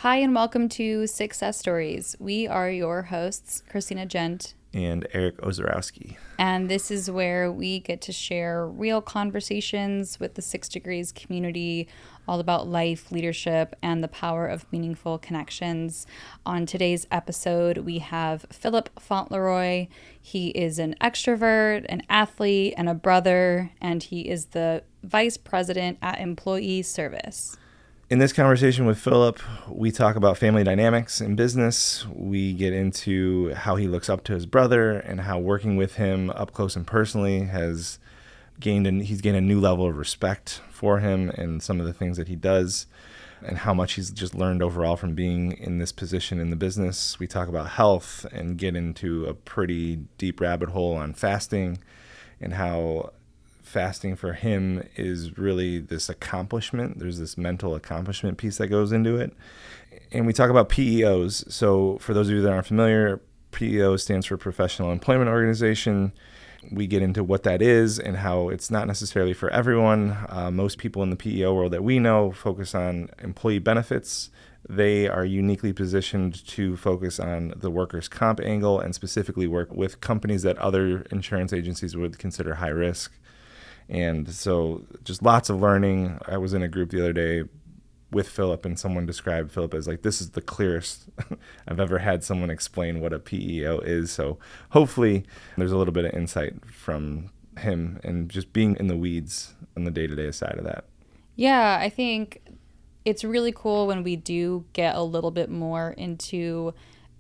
Hi, and welcome to Sixcess Stories. We are your hosts, Christina Gent and Eric Ozarowski. And this is where we get to share real conversations with the 6 Degrees community, all about life, leadership, and the power of meaningful connections. On today's episode, we have Philip Fauntleroy. He is an extrovert, an athlete, and a brother, and he is the vice president at Employee Service. In this conversation with Philip, we talk about family dynamics in business. We get into how he looks up to his brother and how working with him up close and personally he's gained a new level of respect for him and some of the things that he does, and how much he's just learned overall from being in this position in the business. We talk about health and get into a pretty deep rabbit hole on fasting and how fasting for him is really this accomplishment. There's this mental accomplishment piece that goes into it. And we talk about PEOs. So for those of you that aren't familiar, PEO stands for Professional Employment Organization. We get into what that is and how it's not necessarily for everyone. Most people in the PEO world that we know focus on employee benefits. They are uniquely positioned to focus on the workers' comp angle and specifically work with companies that other insurance agencies would consider high risk. And so just lots of learning. I was in a group the other day with Philip, and someone described Philip as like, this is the clearest I've ever had someone explain what a PEO is. So hopefully there's a little bit of insight from him and just being in the weeds on the day-to-day side of that. Yeah, I think it's really cool when we do get a little bit more into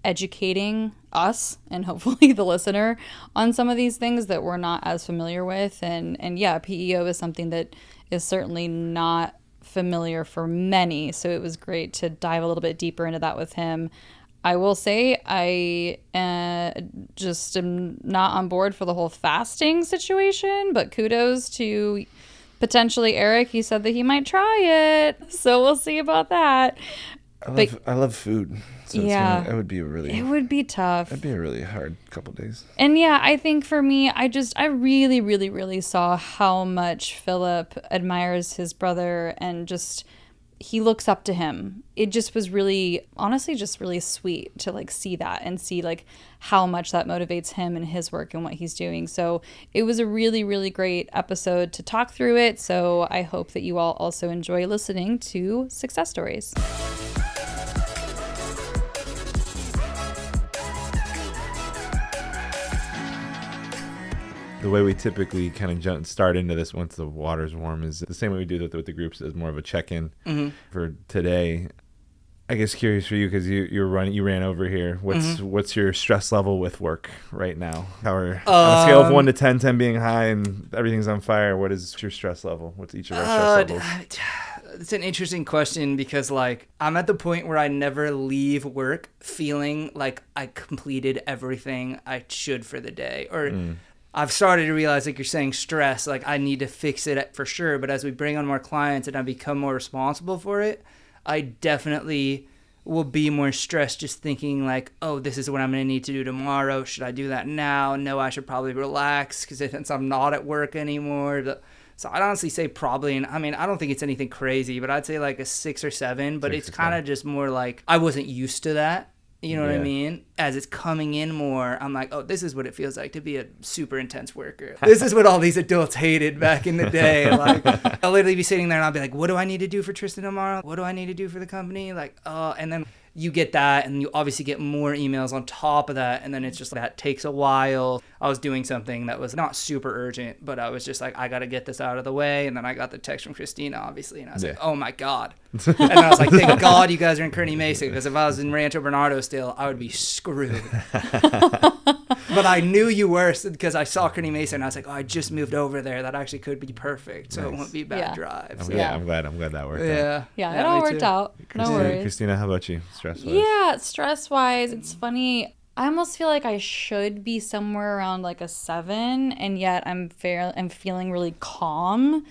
educating us and hopefully the listener on some of these things that we're not as familiar with. And yeah, PEO is something that is certainly not familiar for many. So it was great to dive a little bit deeper into that with him. I will say I just am not on board for the whole fasting situation, but kudos to potentially Eric. He said that he might try it. So we'll see about that. I love food. So yeah, it would be tough. It'd be a really hard couple of days. And yeah, I think for me, I really, really, really saw how much Philip admires his brother and just he looks up to him. It just was really, honestly, just really sweet to like see that and see like how much that motivates him and his work and what he's doing. So it was a really, really great episode to talk through it. So I hope that you all also enjoy listening to Sixcess Stories. The way we typically kind of start into this once the water's warm is the same way we do with the groups, as more of a check-in for today. I guess curious for you because you ran over here. What's your stress level with work right now? On a scale of 1 to 10, 10 being high and everything's on fire, what is your stress level? What's each of our stress levels? It's an interesting question because like I'm at the point where I never leave work feeling like I completed everything I should for the day, or I've started to realize, like you're saying, stress, like I need to fix it for sure. But as we bring on more clients and I become more responsible for it, I definitely will be more stressed just thinking like, oh, this is what I'm going to need to do tomorrow. Should I do that now? No, I should probably relax because since I'm not at work anymore. So I'd honestly say probably, and I mean, I don't think it's anything crazy, but I'd say like a 6 or 7, but it's kind of just more like I wasn't used to that. You know what I mean? As it's coming in more, I'm like, oh, this is what it feels like to be a super intense worker. This is what all these adults hated back in the day. Like, I'll literally be sitting there and I'll be like, what do I need to do for Tristan tomorrow? What do I need to do for the company? Like, oh, and then you get that and you obviously get more emails on top of that. And then it's just that takes a while. I was doing something that was not super urgent, but I was just like, I got to get this out of the way. And then I got the text from Christina, obviously. And I was like, oh my God. And I was like, thank God you guys are in Kearney Mesa, because if I was in Rancho Bernardo still, I would be screwed. But I knew you were because I saw Kearney Mesa and I was like, oh, I just moved over there. That actually could be perfect. So it won't be a bad drive. So. I'm glad that worked out. Yeah, it all worked out. No worries. Christina, how about you? Stress-wise? Yeah, stress-wise, it's funny. I almost feel like I should be somewhere around like a 7, and yet I'm feeling really calm.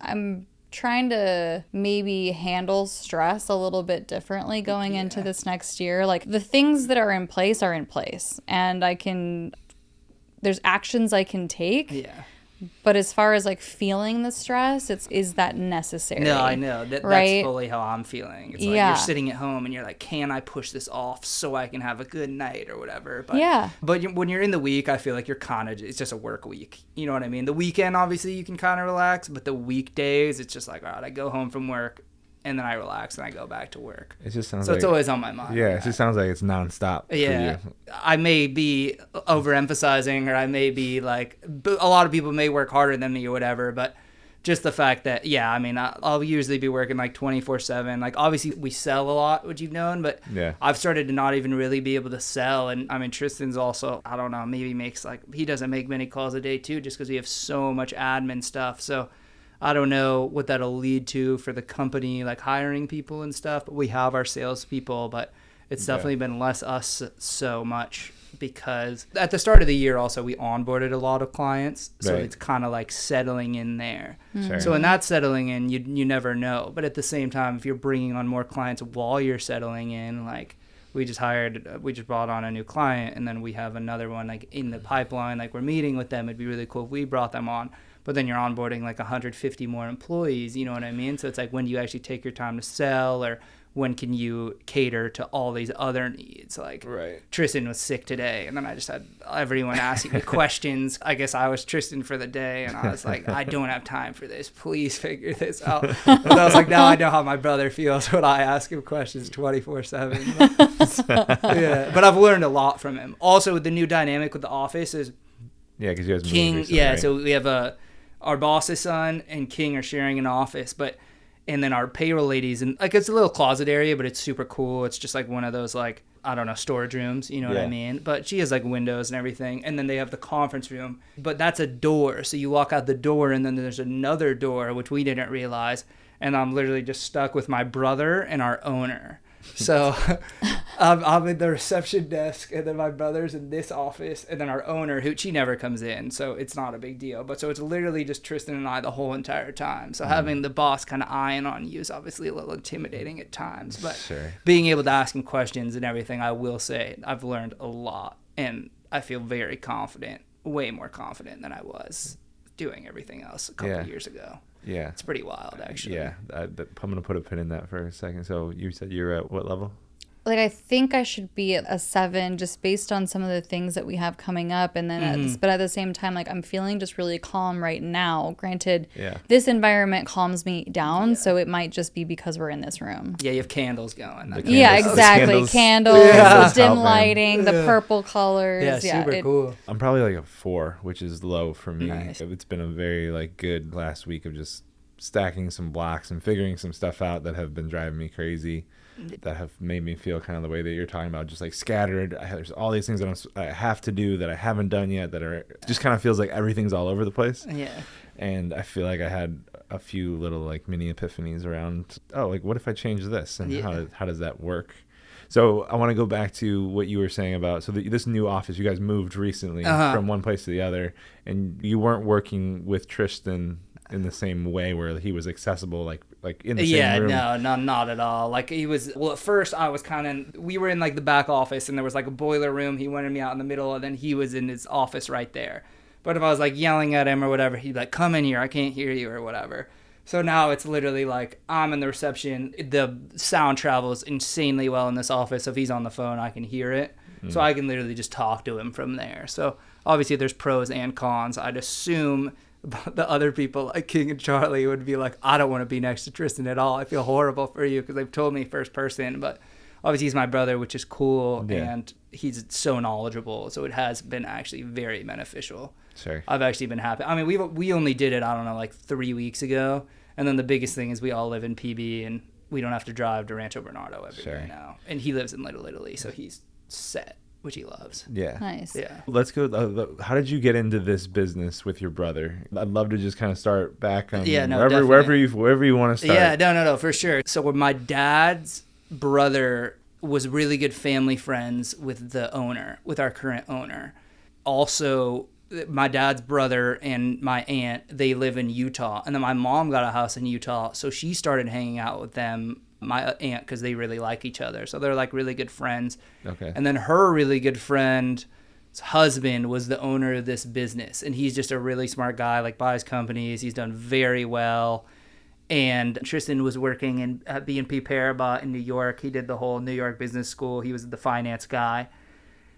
I'm trying to maybe handle stress a little bit differently going into this next year. Like the things that are in place, and there's actions I can take. Yeah. But as far as like feeling the stress, is that necessary? No, I know. Right? That's fully how I'm feeling. It's like Yeah. you're sitting at home and you're like, can I push this off so I can have a good night or whatever? But, Yeah. But when you're in the week, I feel like you're kind of, it's just a work week. You know what I mean? The weekend, obviously, you can kind of relax. But the weekdays, it's just like, all right, I go home from work and then I relax and I go back to work. It just sounds So like it's always on my mind. Yeah, it just sounds like it's nonstop for Yeah, you. I may be overemphasizing, or I may be like, a lot of people may work harder than me or whatever, but just the fact that, yeah, I mean, I'll usually be working like 24/7. Like, obviously, we sell a lot, which you've known, but Yeah. I've started to not even really be able to sell. And I mean, Tristan's also, I don't know, maybe makes like, he doesn't make many calls a day too, just because we have so much admin stuff. So I don't know what that'll lead to for the company, like hiring people and stuff, but we have our salespeople, but it's definitely been less us so much, because at the start of the year also we onboarded a lot of clients, so Right. it's kind of like settling in there. Sure. So when that's settling in, you never know. But at the same time, if you're bringing on more clients while you're settling in, like we just brought on a new client, and then we have another one like in the pipeline, like we're meeting with them. It'd be really cool if we brought them on. But then you're onboarding like 150 more employees, you know what I mean? So it's like, when do you actually take your time to sell, or when can you cater to all these other needs? Like, Right. Tristan was sick today, and then I just had everyone asking me questions. I guess I was Tristan for the day, and I was like, I don't have time for this. Please figure this out. But I was like, now I know how my brother feels when I ask him questions 24/7. Yeah, but I've learned a lot from him. Also, the new dynamic with the office is Yeah, because you guys moved King, recently, yeah. right? So we have our boss's son and King are sharing an office, and then our payroll ladies, and like it's a little closet area, but it's super cool. It's just like one of those, like, I don't know, storage rooms, you know what I Yeah. mean? But she has like windows and everything, and then they have the conference room, but that's a door. So you walk out the door, and then there's another door, which we didn't realize, and I'm literally just stuck with my brother and our owner. So I'm in the reception desk, and then my brother's in this office, and then our owner, who she never comes in, so it's not a big deal. But so it's literally just Tristan and I the whole entire time. So having the boss kind of eyeing on you is obviously a little intimidating at times. But Sure. being able to ask him questions and everything, I will say I've learned a lot, and I feel very confident, way more confident than I was doing everything else a couple of years ago. Yeah. It's pretty wild, actually. Yeah. I'm going to put a pin in that for a second. So you said you're at what level? Like, I think I should be at a 7, just based on some of the things that we have coming up. And then, but at the same time, like, I'm feeling just really calm right now. Granted, this environment calms me down, so it might just be because we're in this room. Yeah, you have candles going. That's Yeah, Candles. exactly. Candles, Yeah. the dim Help, man. lighting, the purple colors. Yeah, super cool. I'm probably like a 4, which is low for me. Nice. It's been a very like good last week of just stacking some blocks and figuring some stuff out that have been driving me crazy, that have made me feel kind of the way that you're talking about, just like scattered. There's all these things that I have to do that I haven't done yet, that are just kind of feels like everything's all over the place. Yeah. And I feel like I had a few little like mini epiphanies around, oh, like what if I change this, and how does that work? So I want to go back to what you were saying about, so this new office, you guys moved recently from one place to the other, and you weren't working with Tristan in the same way where he was accessible, like in the same room. No, not at all. Like, he was, well, at first I was we were in like the back office, and there was like a boiler room. He wanted me out in the middle, and then he was in his office right there. But if I was like yelling at him or whatever, he'd be like, come in here, I can't hear you, or whatever. So now it's literally like, I'm in the reception, the sound travels insanely well in this office. So if he's on the phone, I can hear it. So I can literally just talk to him from there. So obviously there's pros and cons. I'd assume the other people like King and Charlie would be like, I don't want to be next to Tristan at all. I feel horrible for you, because they've told me first person. But obviously he's my brother, which is cool, and he's so knowledgeable. So it has been actually very beneficial. Sure. I've actually been happy. I mean, we only did it, I don't know, like 3 weeks ago. And then the biggest thing is we all live in PB, and we don't have to drive to Rancho Bernardo every day now. And he lives in Little Italy, so he's set, which he loves. Yeah. Nice. Yeah. Let's go. How did you get into this business with your brother? I'd love to just kind of start back on wherever you want to start. Yeah, no, for sure. So when my dad's brother was really good family friends with the owner, with our current owner. Also, my dad's brother and my aunt, they live in Utah. And then my mom got a house in Utah, so she started hanging out with them, my aunt, because they really like each other. So they're like really good friends. Okay. And then her really good friend husband was the owner of this business, and he's just a really smart guy, like buys companies. He's done very well. And Tristan was working at BNP Paribas in New York. He did the whole New York business school. He was the finance guy.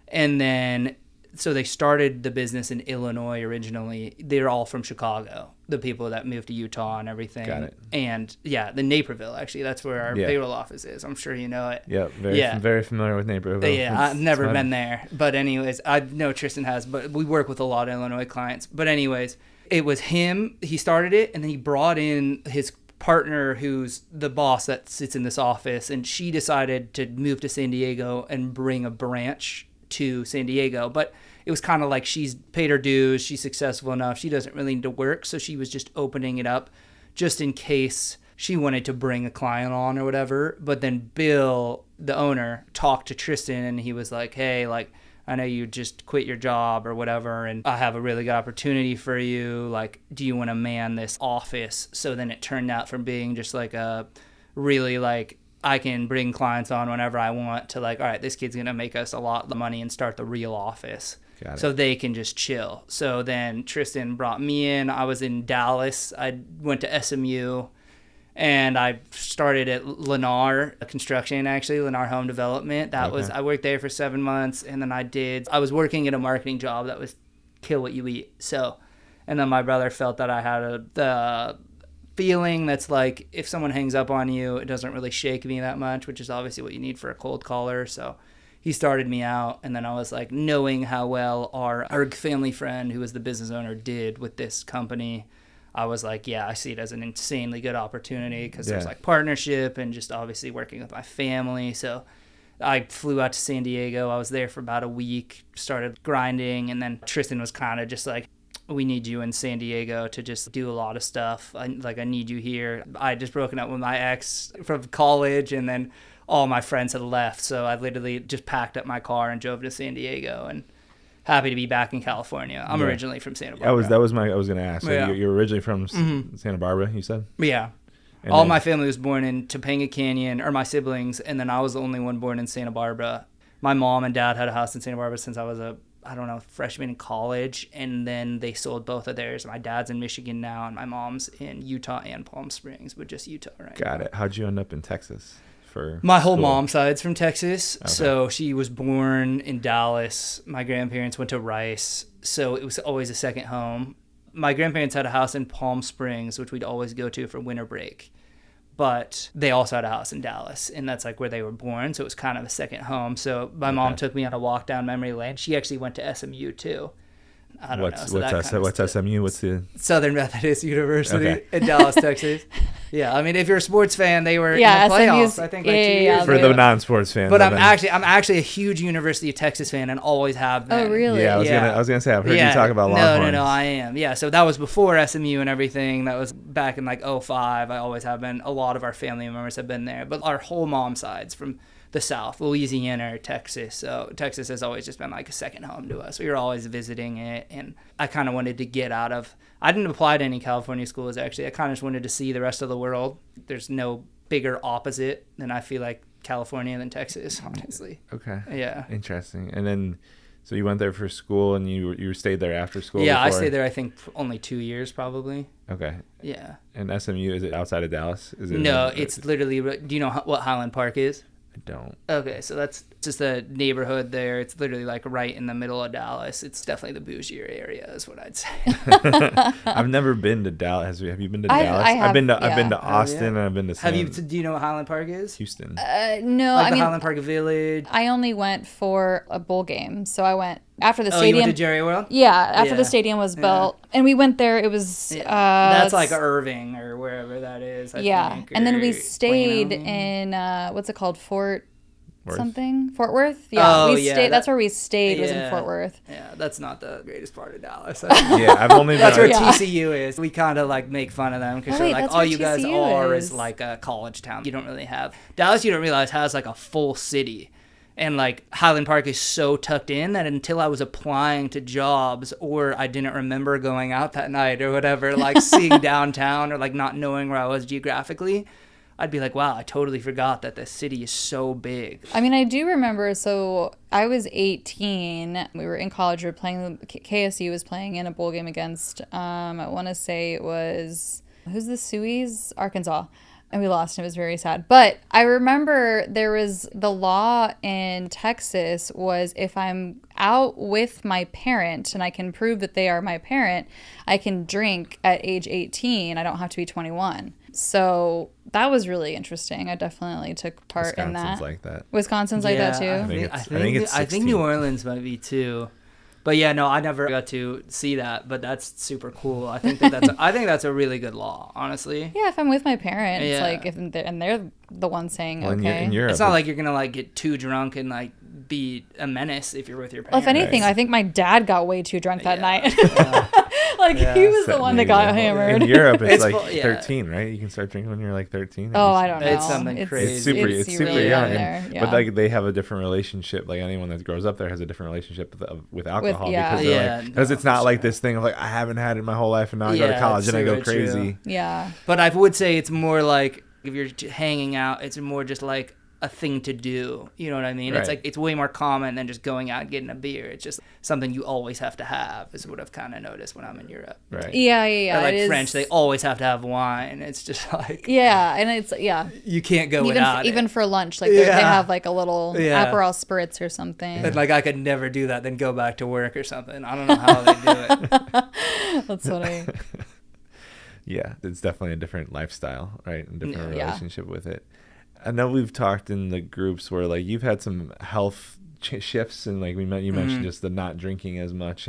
And then, so they started the business in Illinois originally. They're all from Chicago, the people that moved to Utah and everything. Got it. And yeah, the Naperville, actually, that's where our payroll office is. I'm sure you know it. Yeah, very familiar with Naperville. Yeah, I've never been there. But anyways, I know Tristan has, but we work with a lot of Illinois clients. But anyways, it was him. He started it, and then he brought in his partner, who's the boss that sits in this office, and she decided to move to San Diego and bring a branch to San Diego. But it was kind of like she's paid her dues, she's successful enough, she doesn't really need to work, so she was just opening it up just in case she wanted to bring a client on or whatever. But then Bill, the owner, talked to Tristan, and he was like, hey, like, I know you just quit your job or whatever, and I have a really good opportunity for you. Like, do you want to man this office? So then it turned out from being just like a really like, I can bring clients on whenever I want, to like, all right, this kid's going to make us a lot of money and start the real office. So they can just chill. So then Tristan brought me in. I was in Dallas. I went to SMU. And I started at Lennar Construction, actually, Lennar Home Development. I worked there for 7 months, and then I was working at a marketing job that was kill what you eat. So, and then my brother felt that I had the feeling that's like, if someone hangs up on you, it doesn't really shake me that much, which is obviously what you need for a cold caller. So he started me out, and then I was like, knowing how well our family friend, who was the business owner, did with this company, I was like, yeah, I see it as an insanely good opportunity because there's like partnership and just obviously working with my family. So I flew out to San Diego. I was there for about a week, started grinding. And then Tristan was kind of just like, we need you in San Diego to just do a lot of stuff. I need you here. I had just broken up with my ex from college, and then all my friends had left. So I literally just packed up my car and drove to San Diego, and happy to be back in California. I'm originally from Santa Barbara. I was going to ask. So you're originally from Santa Barbara, you said? Yeah. And all my family was born in Topanga Canyon, or my siblings, and then I was the only one born in Santa Barbara. My mom and dad had a house in Santa Barbara since I was freshman in college, and then they sold both of theirs. My dad's in Michigan now, and my mom's in Utah and Palm Springs, but just Utah right now. Got it. How'd you end up in Texas? My whole mom's side's from Texas, so she was born in Dallas. My grandparents went to Rice, so it was always a second home. My grandparents had a house in Palm Springs, which we'd always go to for winter break, but they also had a house in Dallas, and that's like where they were born, so it was kind of a second home. So my mom took me on a walk down memory lane. She actually went to SMU too. I don't know. So what's SMU? What's the Southern Methodist University in Dallas, Texas? Yeah, I mean, if you're a sports fan, they were in the playoffs, I think, like 2 years for the non-sports fans. But I'm actually a huge University of Texas fan and always have been. Oh, really? Yeah, I was gonna say, I've heard you talk about Longhorns. No, I am. Yeah, so that was before SMU and everything. That was back in like 2005. I always have been. A lot of our family members have been there, but our whole mom side's from the South, Louisiana or Texas. So Texas has always just been like a second home to us. We were always visiting it, and I kind of wanted to get out of. I didn't apply to any California schools, actually. I kind of just wanted to see the rest of the world. There's no bigger opposite than I feel like California than Texas, honestly. Okay. Yeah. Interesting. And then, so you went there for school, and you stayed there after school? Yeah, I stayed there, I think, only 2 years probably. Okay. Yeah. And SMU, is it outside of Dallas? It's literally, do you know what Highland Park is? I don't. Okay, so that's just a neighborhood there. It's literally like right in the middle of Dallas. It's definitely the bougier area, is what I'd say. I've never been to Dallas. Have you been to Dallas? I've been to Austin, and I've been to do you know what Highland Park is? Houston. No, like the Highland Park Village. I only went for a bowl game, so I went after the stadium. stadium. You went to Jerry World? Yeah, after the stadium was built, and we went there. It was that's like Irving or wherever that is. I think, and then we stayed in what's it called, Fort Worth. Yeah, stayed. That's where we stayed. Was in Fort Worth. Yeah, that's not the greatest part of Dallas. I've only. That's where TCU is. We kind of like make fun of them because they're like, all you guys are is like a college town. You don't really have Dallas. You don't realize has like a full city. And like Highland Park is so tucked in that until I was applying to jobs, or I didn't remember going out that night or whatever, like seeing downtown or like not knowing where I was geographically, I'd be like, wow, I totally forgot that the city is so big. I mean, I do remember, so I was 18. We were in college. We were playing, KSU was playing in a bowl game against, I want to say it was, who's the Sueys? Arkansas. And we lost, and it was very sad. But I remember there was the law in Texas was if I'm out with my parent and I can prove that they are my parent, I can drink at age 18. I don't have to be 21. So that was really interesting. I definitely took part in that. Wisconsin's like that. Wisconsin's like that too. I think New Orleans might be too. But yeah, no, I never got to see that, but that's super cool. I think that's a really good law, honestly. Yeah, if I'm with my parents, Yeah. like if they're the ones saying okay. In Europe, It's not like you're gonna like get too drunk and like be a menace if you're with your Well, parents. if anything, I think my dad got way too drunk that night. Like Yeah. he was the one that got hammered. In Europe, it's like yeah. 13, right? You can start drinking when you're like 13. Oh, I don't know. It's something crazy. It's super really young. young there, yeah. But like they have a different relationship. Like anyone that grows up there has a different relationship with alcohol yeah. because it's not like this thing of like I haven't had it my whole life and now I go to college and I go super crazy. true. Yeah. But I would say it's more like if you're hanging out, it's more just like a thing to do. You know what I mean? Right. It's like it's way more common than just going out and getting a beer. It's just something you always have to have is what I've kind of noticed when I'm in Europe. Right. Yeah. Or like it is. French, they always have to have wine. It's just like Yeah, and it's you can't go even without even it. for lunch, like they have like a little Aperol spritz or something. And like I could never do that, then go back to work or something. I don't know how they do it. That's funny. Yeah, it's definitely a different lifestyle, right? And different Yeah. relationship with it. I know we've talked in the groups where like you've had some health shifts and like you mentioned just the not drinking as much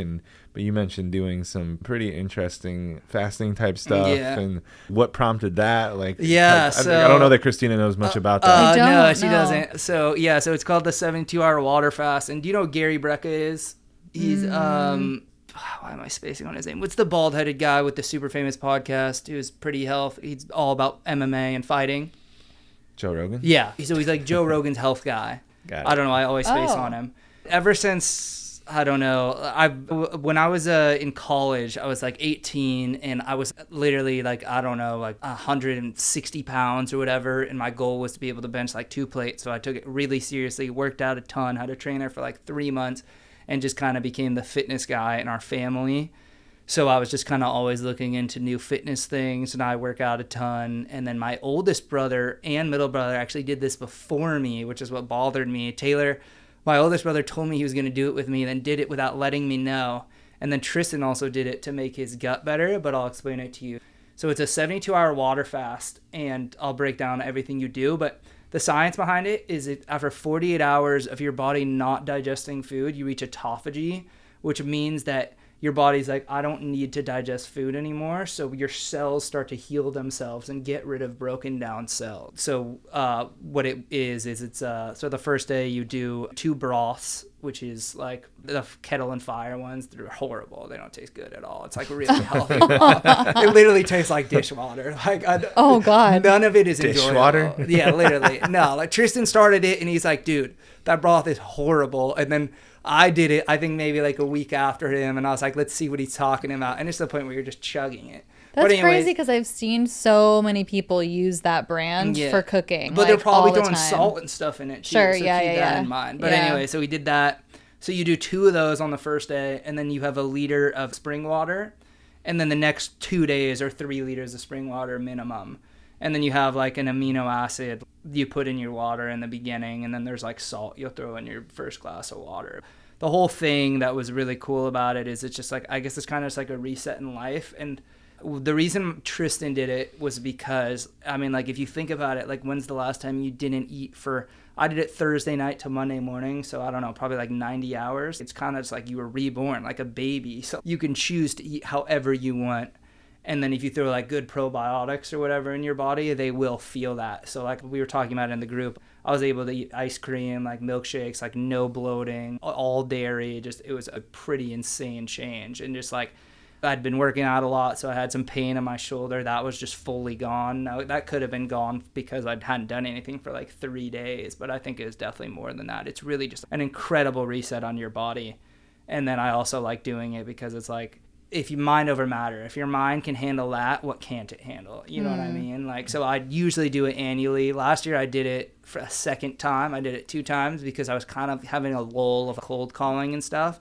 but you mentioned doing some pretty interesting fasting type stuff and what prompted that I don't know that Christina knows much about that. No, she doesn't. So it's called the 72-hour water fast. And do you know who Gary Brecka is? He's why am I spacing on his name? What's the bald-headed guy with the super famous podcast who's pretty healthy? He's all about MMA and fighting. Joe Rogan? Yeah. So he's like Joe Rogan's health guy. Got it. I don't know. I always space on him. Ever since, I don't know, when I was in college, I was like 18 and I was literally like, I don't know, like 160 pounds or whatever. And my goal was to be able to bench like 2 plates. So I took it really seriously, worked out a ton, had a trainer for like 3 months and just kind of became the fitness guy in our family. So I was just kind of always looking into new fitness things, and I work out a ton. And then my oldest brother and middle brother actually did this before me, which is what bothered me. Taylor, my oldest brother, told me he was going to do it with me, then did it without letting me know. And then Tristan also did it to make his gut better, but I'll explain it to you. So it's a 72-hour water fast, and I'll break down everything you do. But the science behind it is that after 48 hours of your body not digesting food, you reach autophagy, which means that your body's like, I don't need to digest food anymore. So your cells start to heal themselves and get rid of broken down cells. So what it is it's so the first day you do 2 broths, which is like the kettle and fire ones. They're horrible. They don't taste good at all. It's like really healthy. It literally tastes like dishwater. Like oh God, none of it is dishwater. Enjoyable. Yeah, literally. No, like Tristan started it and he's like, dude, that broth is horrible. And then I did it, I think maybe like a week after him, and I was like, let's see what he's talking about. And it's the point where you're just chugging it. That's crazy because I've seen so many people use that brand for cooking. But like, they're probably all the throwing time. salt and stuff in it too. Sure, so keep that in mind. But anyway, so we did that. So you do 2 of those on the first day, and then you have a liter of spring water. And then the next 2 days are 3 liters of spring water minimum. And then you have like an amino acid you put in your water in the beginning, and then there's like salt you'll throw in your first glass of water. The whole thing that was really cool about it is it's just like, I guess it's kind of just like a reset in life. And the reason Tristan did it was because, I mean, like if you think about it, like when's the last time you didn't eat for, I did it Thursday night to Monday morning. So I don't know, probably like 90 hours. It's kind of just like you were reborn, like a baby. So you can choose to eat however you want. And then if you throw like good probiotics or whatever in your body, they will feel that. So like we were talking about in the group, I was able to eat ice cream, like milkshakes, like no bloating, all dairy. Just, it was a pretty insane change. And just like, I'd been working out a lot, so I had some pain in my shoulder. That was just fully gone. Now, that could have been gone because I hadn't done anything for like 3 days, but I think it was definitely more than that. It's really just an incredible reset on your body. And then I also like doing it because it's like, if you mind over matter, if your mind can handle that, what can't it handle? You know what I mean? Like, so I usually do it annually. Last year I did it for a second time. I did it 2 times because I was kind of having a lull of cold calling and stuff.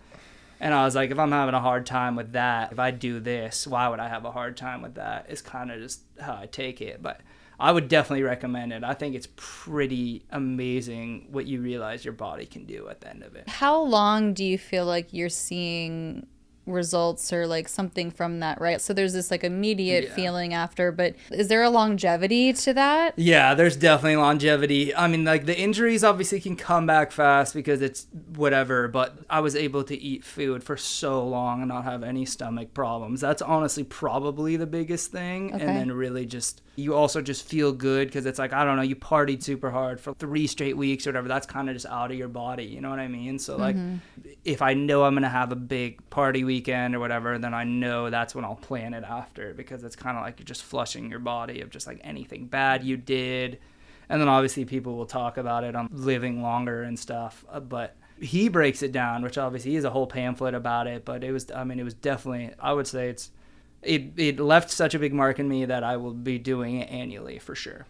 And I was like, if I'm having a hard time with that, if I do this, why would I have a hard time with that? It's kind of just how I take it. But I would definitely recommend it. I think it's pretty amazing what you realize your body can do at the end of it. How long do you feel like you're seeing results or like something from that, right? So there's this like immediate feeling after, but is there a longevity to that? Yeah, there's definitely longevity. I mean, like the injuries obviously can come back fast because it's whatever, but I was able to eat food for so long and not have any stomach problems. That's honestly probably the biggest thing. Okay. And then really just, you also just feel good because it's like, I don't know, you partied super hard for 3 straight weeks or whatever. That's kind of just out of your body. You know what I mean? So like, if I know I'm going to have a big party weekend or whatever, then I know that's when I'll plan it after, because it's kind of like you're just flushing your body of just like anything bad you did. And then obviously people will talk about it on living longer and stuff. But he breaks it down, which obviously he has a whole pamphlet about it. But it was definitely, I would say it left such a big mark in me that I will be doing it annually for sure.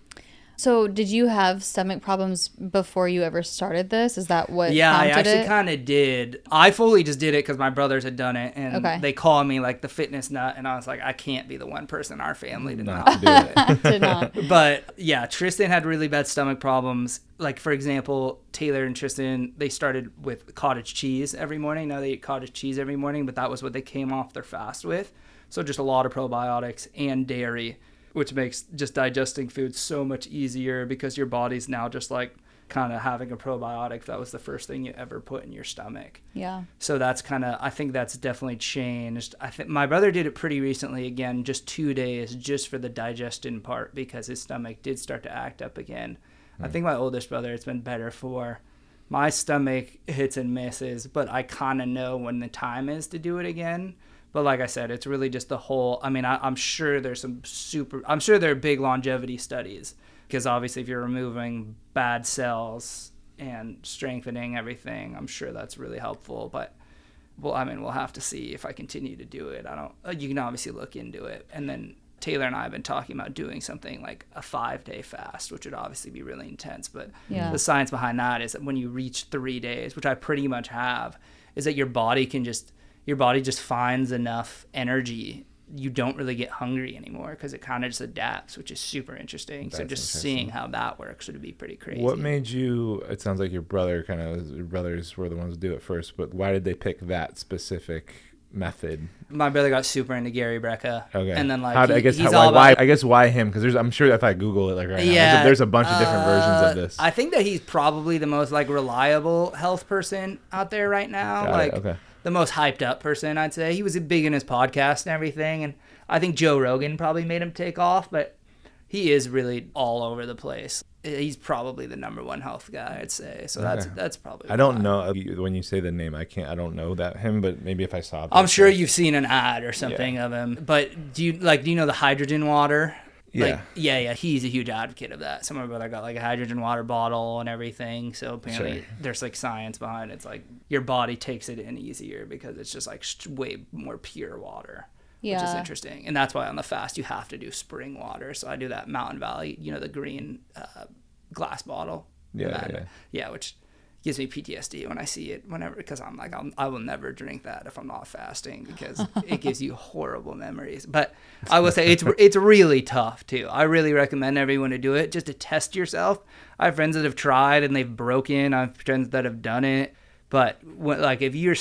So did you have stomach problems before you ever started this? Is that what Yeah, I prompted actually it? kind of did. I fully just did it because my brothers had done it, and Okay. they call me like the fitness nut, and I was like, I can't be the one person in our family to Not not to do it. Did not. But yeah, Tristan had really bad stomach problems. Like, for example, Taylor and Tristan, they started with cottage cheese every morning. Now they eat cottage cheese every morning, but that was what they came off their fast with. So just a lot of probiotics and dairy, which makes just digesting food so much easier because your body's now just like kind of having a probiotic. That was the first thing you ever put in your stomach. Yeah. So that's kind of, I think that's definitely changed. I think my brother did it pretty recently, again, just 2 days just for the digestion part because his stomach did start to act up again. I think my oldest brother, it's been better for. My stomach hits and misses, but I kind of know when the time is to do it again. But like I said, it's really just the whole, I mean, I'm sure there's I'm sure there are big longevity studies because obviously if you're removing bad cells and strengthening everything, I'm sure that's really helpful. But, well, I mean, we'll have to see if I continue to do it. You can obviously look into it. And then Taylor and I have been talking about doing something like a 5-day fast, which would obviously be really intense. But the science behind that is that when you reach 3 days, which I pretty much have, is that your body just finds enough energy. You don't really get hungry anymore because it kind of just adapts, which is super interesting. So just seeing how that works would be pretty crazy. What made you, it sounds like your brothers were the ones to do it first, but why did they pick that specific method? My brother got super into Gary Brecka. Okay. And then like, I guess why him? Because I'm sure if I Google it like right now, there's a bunch of different versions of this. I think that he's probably the most like reliable health person out there right now. Okay. The most hyped up person, I'd say. He was big in his podcast and everything, and I think Joe Rogan probably made him take off, but he is really all over the place. He's probably the number one health guy, I'd say. So that's probably. I don't know when you say the name. I don't know that him, but maybe if I saw it. I'm sure you've seen an ad or something of him. But do you know the hydrogen water? Yeah. Yeah. He's a huge advocate of that. Some of my brother got like a hydrogen water bottle and everything. So apparently there's like science behind it. It's like your body takes it in easier because it's just like way more pure water, which is interesting. And that's why on the fast you have to do spring water. So I do that Mountain Valley, the green glass bottle. Yeah, which gives me PTSD when I see it because I'm like, I will never drink that if I'm not fasting because it gives you horrible memories. But I will say it's really tough too. I really recommend everyone to do it just to test yourself. I have friends that have tried and they've broken. I have friends that have done it. But if you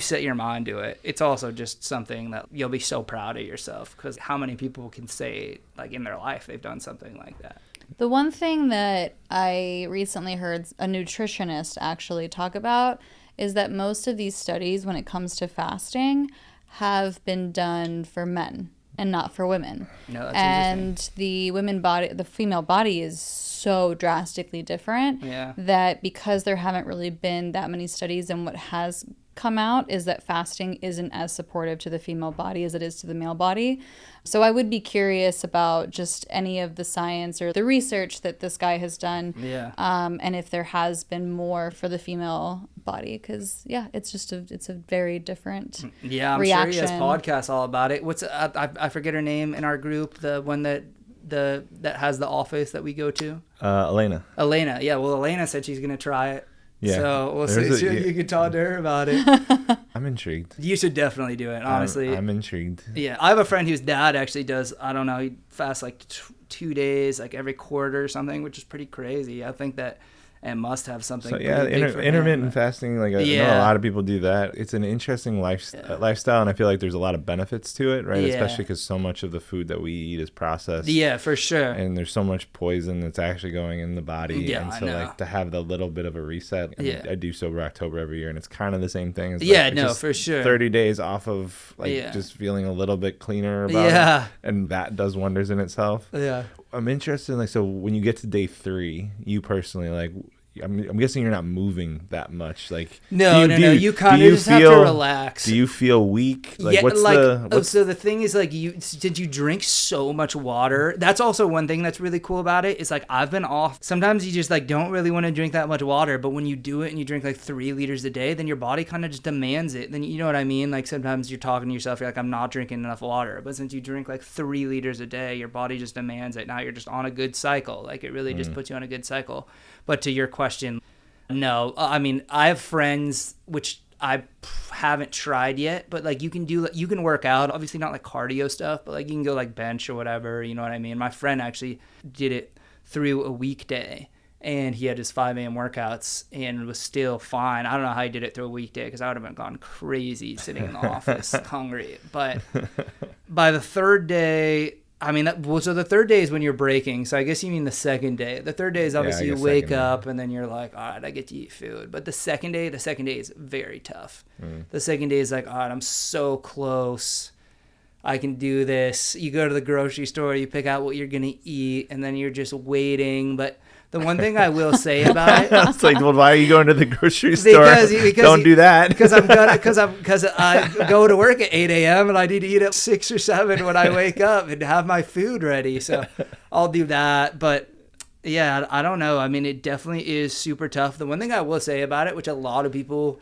set your mind to it, it's also just something that you'll be so proud of yourself because how many people can say like in their life they've done something like that. The one thing that I recently heard a nutritionist actually talk about is that most of these studies, when it comes to fasting, have been done for men and not for women. No, that's and the female body is so drastically different that because there haven't really been that many studies and what has come out is that fasting isn't as supportive to the female body as it is to the male body. So I would be curious about just any of the science or the research that this guy has done. Yeah. And if there has been more for the female body, because it's a very different Yeah, I'm reaction. sure he has podcasts all about it. What's I forget her name in our group, the one that has the office that we go to. Elena. Yeah. Well, Elena said she's gonna try it. Yeah. So we'll see. You can talk to her about it. I'm intrigued. You should definitely do it. Honestly, I'm intrigued. Yeah, I have a friend whose dad actually does. I don't know. He fasts like 2 days, like every quarter or something, which is pretty crazy. I think that it must have something. So yeah, intermittent fasting. Like I know a lot of people do that. It's an interesting lifestyle, and I feel like there's a lot of benefits to it, right? Yeah. Especially because so much of the food that we eat is processed. Yeah, for sure. And there's so much poison that's actually going in the body. Yeah, and so I know. like to have the little bit of a reset. I do Sober October every year, and it's kind of the same thing. As For sure. 30 days off of just feeling a little bit cleaner about it, and that does wonders in itself. Yeah. I'm interested in so when you get to day 3, you personally I'm guessing you're not moving that much. Like no. You kind of just have to relax. Do you feel weak? Like So the thing is, like, did you drink so much water? That's also one thing that's really cool about it. Is like I've been off. Sometimes you just like don't really want to drink that much water, but when you do it and you drink like 3 liters a day, then your body kind of just demands it. Then you know what I mean? Like sometimes you're talking to yourself, you're like, I'm not drinking enough water. But since you drink like 3 liters a day, your body just demands it. Now you're just on a good cycle. Like it really just puts you on a good cycle. But to your question, no. I mean, I have friends, which I haven't tried yet, but like you can work out, obviously not like cardio stuff, but like you can go like bench or whatever, you know what I mean? My friend actually did it through a weekday, and he had his 5 a.m. workouts and was still fine. I don't know how he did it through a weekday because I would have gone crazy sitting in the office hungry. But by the 3rd day, I mean, so the 3rd day is when you're breaking. So I guess you mean the 2nd day. The 3rd day is obviously you wake up and then you're like, all right, I get to eat food. But the second day is very tough. The 2nd day is like, all right, I'm so close. I can do this. You go to the grocery store, you pick out what you're going to eat, and then you're just waiting. But the one thing I will say about it, it's like, well, why are you going to the grocery store? Because don't do that. Because I go to work at 8 a.m. and I need to eat at 6 or 7 when I wake up and have my food ready. So I'll do that. But yeah, I don't know. I mean, it definitely is super tough. The one thing I will say about it, which a lot of people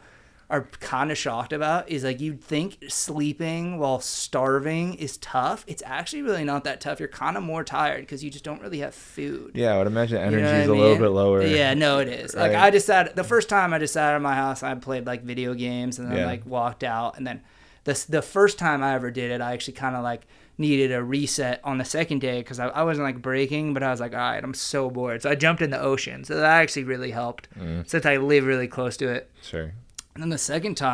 are kind of shocked about, is like you'd think sleeping while starving is tough. It's actually really not that tough. You're kind of more tired because you just don't really have food. Yeah, I would imagine energy is a little bit lower. Yeah, no, it is. Right? Like the first time I just sat in my house, I played like video games and then like walked out. And then the first time I ever did it, I actually kind of like needed a reset on the 2nd day because I wasn't like breaking, but I was like, all right, I'm so bored. So I jumped in the ocean. So that actually really helped since I live really close to it. Sure. And then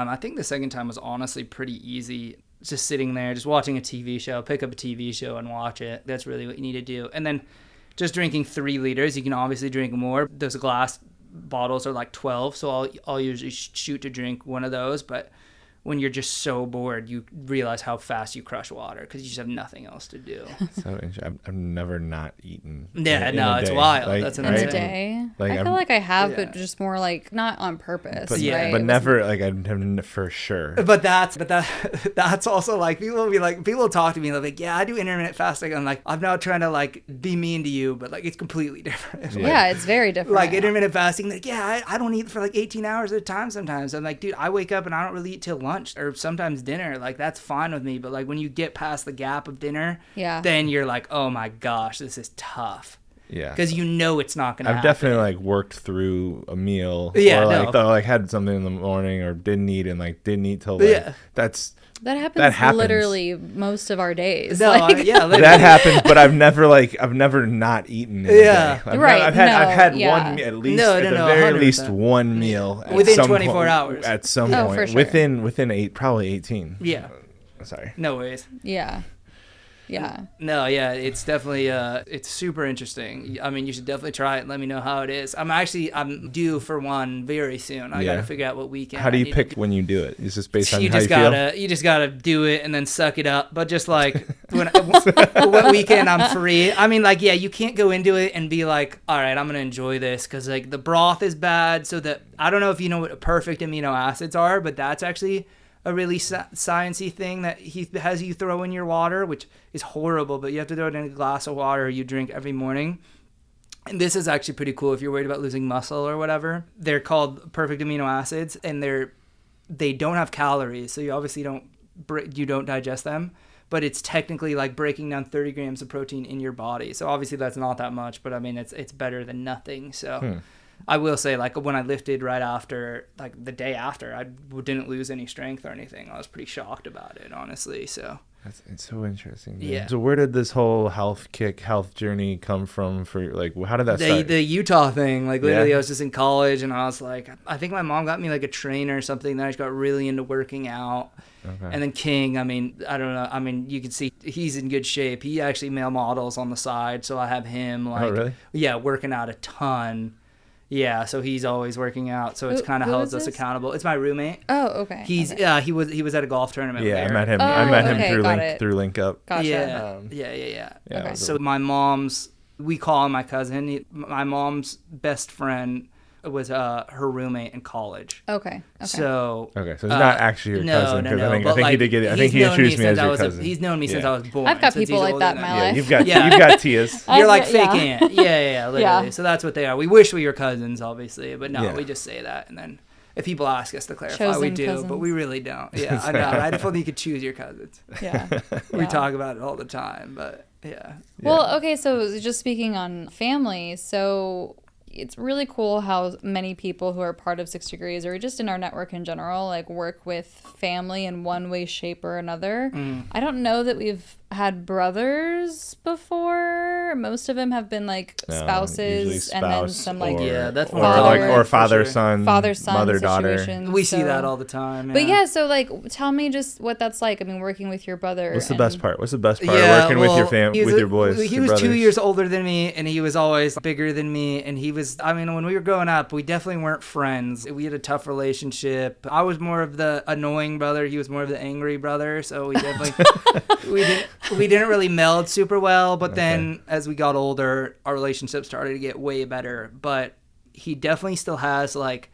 I think the second time was honestly pretty easy. Just sitting there, just watching a TV show, pick up a TV show and watch it. That's really what you need to do. And then just drinking 3 liters. You can obviously drink more. Those glass bottles are like 12, so I'll usually shoot to drink one of those. But when you're just so bored, you realize how fast you crush water because you just have nothing else to do. So interesting. I've never not eaten. It's wild. Like, that's in a day. I feel like I have, but just more like not on purpose. But, right? but never like I've never for sure. But that's also like people will talk to me like, yeah, I do intermittent fasting. I'm like, I'm not trying to like be mean to you, but like it's completely different. Yeah, it's very different. Like intermittent fasting, like I don't eat for like 18 hours at a time sometimes. I'm like, dude, I wake up and I don't really eat till lunch or sometimes dinner. Like that's fine with me. But like when you get past the gap of dinner, then you're like, oh my gosh, this is tough. Yeah. Because you know it's not going to happen. I've definitely like worked through a meal. Yeah. Or like had something in the morning or didn't eat till like that happens literally most of our days. No, like, that happens, but I've never not eaten. In a day. I've had one at least at the very 100%. least one meal within 24 hours at some point. For sure. Within probably 18. Yeah. Sorry. No worries. Yeah. Yeah. No, yeah, it's definitely it's super interesting. I mean, you should definitely try it and let me know how it is. I'm due for one very soon. I got to figure out what weekend. How do I you need pick to, when you do it? Is this based on you how just you gotta feel? you just gotta do it and then suck it up. But just like what weekend I'm free. I mean, like, yeah, you can't go into it and be like, all right, I'm gonna enjoy this because like the broth is bad. So that I don't know if you know what perfect amino acids are, but that's actually a really sciencey thing that he has you throw in your water, which is horrible, but you have to throw it in a glass of water you drink every morning. And this is actually pretty cool if you're worried about losing muscle or whatever. They're called perfect amino acids, and they don't have calories, so you obviously don't digest them. But it's technically like breaking down 30 grams of protein in your body. So obviously that's not that much, but I mean it's better than nothing. So I will say, like, when I lifted right after, like the day after, I didn't lose any strength or anything. I was pretty shocked about it, honestly. So It's so interesting. Man. Yeah. So where did this whole health journey come from? For like, how did that start? the Utah thing, like literally, Yeah. I was just in college and I was like, I think my mom got me like a trainer or something. Then I just got really into working out. Okay. And then King, I mean, I don't know. I mean, you can see he's in good shape. He actually male models on the side, so I have him like, really? Yeah, working out a ton. Yeah, so he's always working out, so it's kind of Who holds is us this? accountable. It's my roommate. Oh, okay. He's okay. he was at a golf tournament. Yeah, I there. met him. Oh, I met him okay, got it. through Link Up. Gotcha. Yeah, Um, yeah. Yeah. Okay. it was So my mom's, we call him my cousin. My mom's best friend was her roommate in college. Okay. So okay, so it's not actually your cousin, because I but, think he did get. I think he introduced me as your cousin. He's known me since Yeah. I was born. I've got since people he's like that older in than my me. Yeah, life. you've got Yeah. you've got Tia's. You're like Yeah. fake aunt. Yeah, literally. Yeah. So that's what they are. We wish we were cousins, obviously, but no, Yeah. we just say that, and then if people ask us to clarify, we Chosen do, cousins. but we really don't. Yeah, I know. I just think you could choose your cousins. Yeah. We Yeah. talk about it all the time, but yeah. Well, okay, so just speaking on family, so it's really cool how many people who are part of 6 Degrees or just in our network in general, like work with family in one way, shape, or another. I don't know that we've had brothers before. Most of them have been like No, spouses usually and then spouse some like or- Yeah, that's or more Father- like common, for father sure. son, father-son mother daughter. situations. We see so- that all the time. But yeah, so like tell me just what that's like. I mean, working with your brother. What's the and- best part? What's the best part? Working with your with your boys. He your was 2 brothers? years older than me, and he was always bigger than me. And he was, I mean, when we were growing up, we definitely weren't friends. We had a tough relationship. I was more of the annoying brother. He was more of the angry brother. So we definitely, we didn't really meld super well. But then as we got older, our relationship started to get way better. But he definitely still has like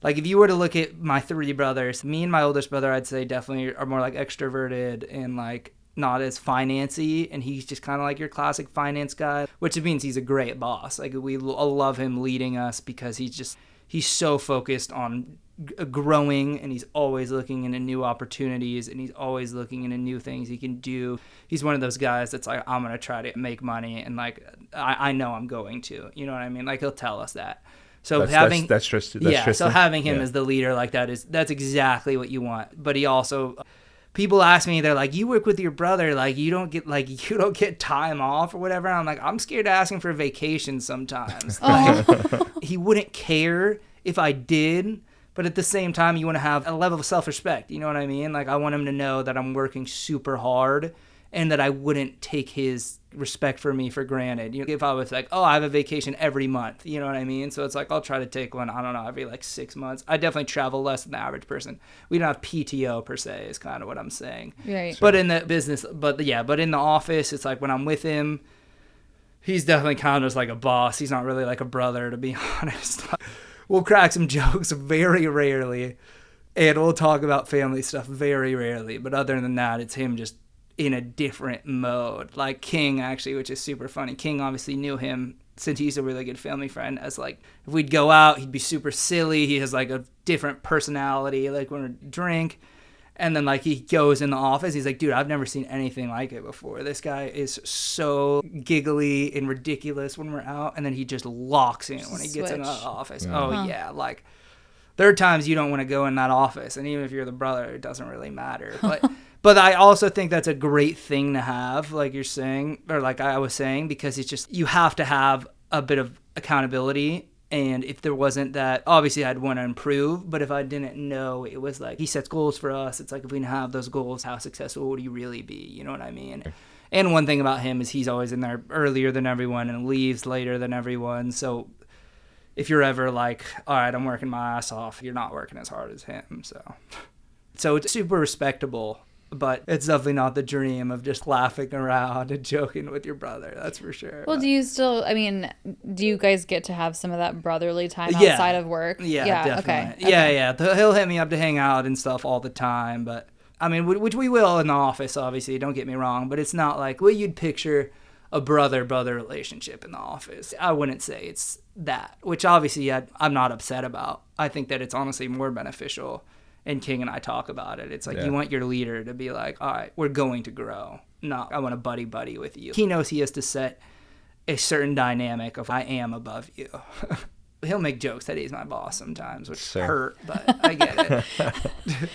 if you were to look at my 3 brothers, me and my oldest brother, I'd say definitely are more like extroverted and like not as financy, and he's just kind of like your classic finance guy, which means he's a great boss. Like we love him leading us because he's so focused on growing, and he's always looking into new opportunities, and he's always looking into new things he can do. He's one of those guys that's like, I'm gonna try to make money, and like I know I'm going to, you know what I mean? Like he'll tell us that. So that's Tristan. So having him as the leader like that's exactly what you want. But he also, people ask me, they're like, you work with your brother, like you don't get time off or whatever. And I'm like, I'm scared to ask him for a vacation sometimes. Like, he wouldn't care if I did, but at the same time, you want to have a level of self-respect. You know what I mean? Like I want him to know that I'm working super hard and that I wouldn't take his respect for me for granted. You know, if I was like, oh, I have a vacation every month, you know what I mean? So it's like, I'll try to take one, I don't know, every like 6 months. I definitely travel less than the average person. We don't have PTO per se is kind of what I'm saying. Right. But in the business, but in the office, it's like when I'm with him, he's definitely kind of just like a boss. He's not really like a brother, to be honest. We'll crack some jokes very rarely, and we'll talk about family stuff very rarely. But other than that, it's him just in a different mode. Like King, actually, which is super funny. King obviously knew him since he's a really good family friend. As like, if we'd go out, he'd be super silly. He has like a different personality, like when we drink. And then like he goes in the office, he's like, dude, I've never seen anything like it before. This guy is so giggly and ridiculous when we're out. And then he just locks in when he gets in the Switch. office. Yeah. Oh yeah, like there are times you don't want to go in that office, and even if you're the brother, it doesn't really matter. But I also think that's a great thing to have, like you're saying, or like I was saying, because it's just, you have to have a bit of accountability. And if there wasn't that, obviously I'd want to improve. But if I didn't know, it was like, he sets goals for us. It's like, if we didn't have those goals, how successful would he really be? You know what I mean? And one thing about him is he's always in there earlier than everyone and leaves later than everyone. So if you're ever like, all right, I'm working my ass off, you're not working as hard as him. So it's super respectable, but it's definitely not the dream of just laughing around and joking with your brother. That's for sure. Well, do you guys get to have some of that brotherly time outside of work? Yeah, definitely. Okay. Yeah. He'll hit me up to hang out and stuff all the time, but I mean, which we will in the office, obviously, don't get me wrong, but it's not like what you'd picture a brother-brother relationship in the office. I wouldn't say it's that, which obviously I'm not upset about. I think that it's honestly more beneficial, and King and I talk about it. It's like you want your leader to be like, all right, we're going to grow. No, I want to buddy with you. He knows he has to set a certain dynamic of I am above you. He'll make jokes that he's my boss sometimes, which hurt, but I get it.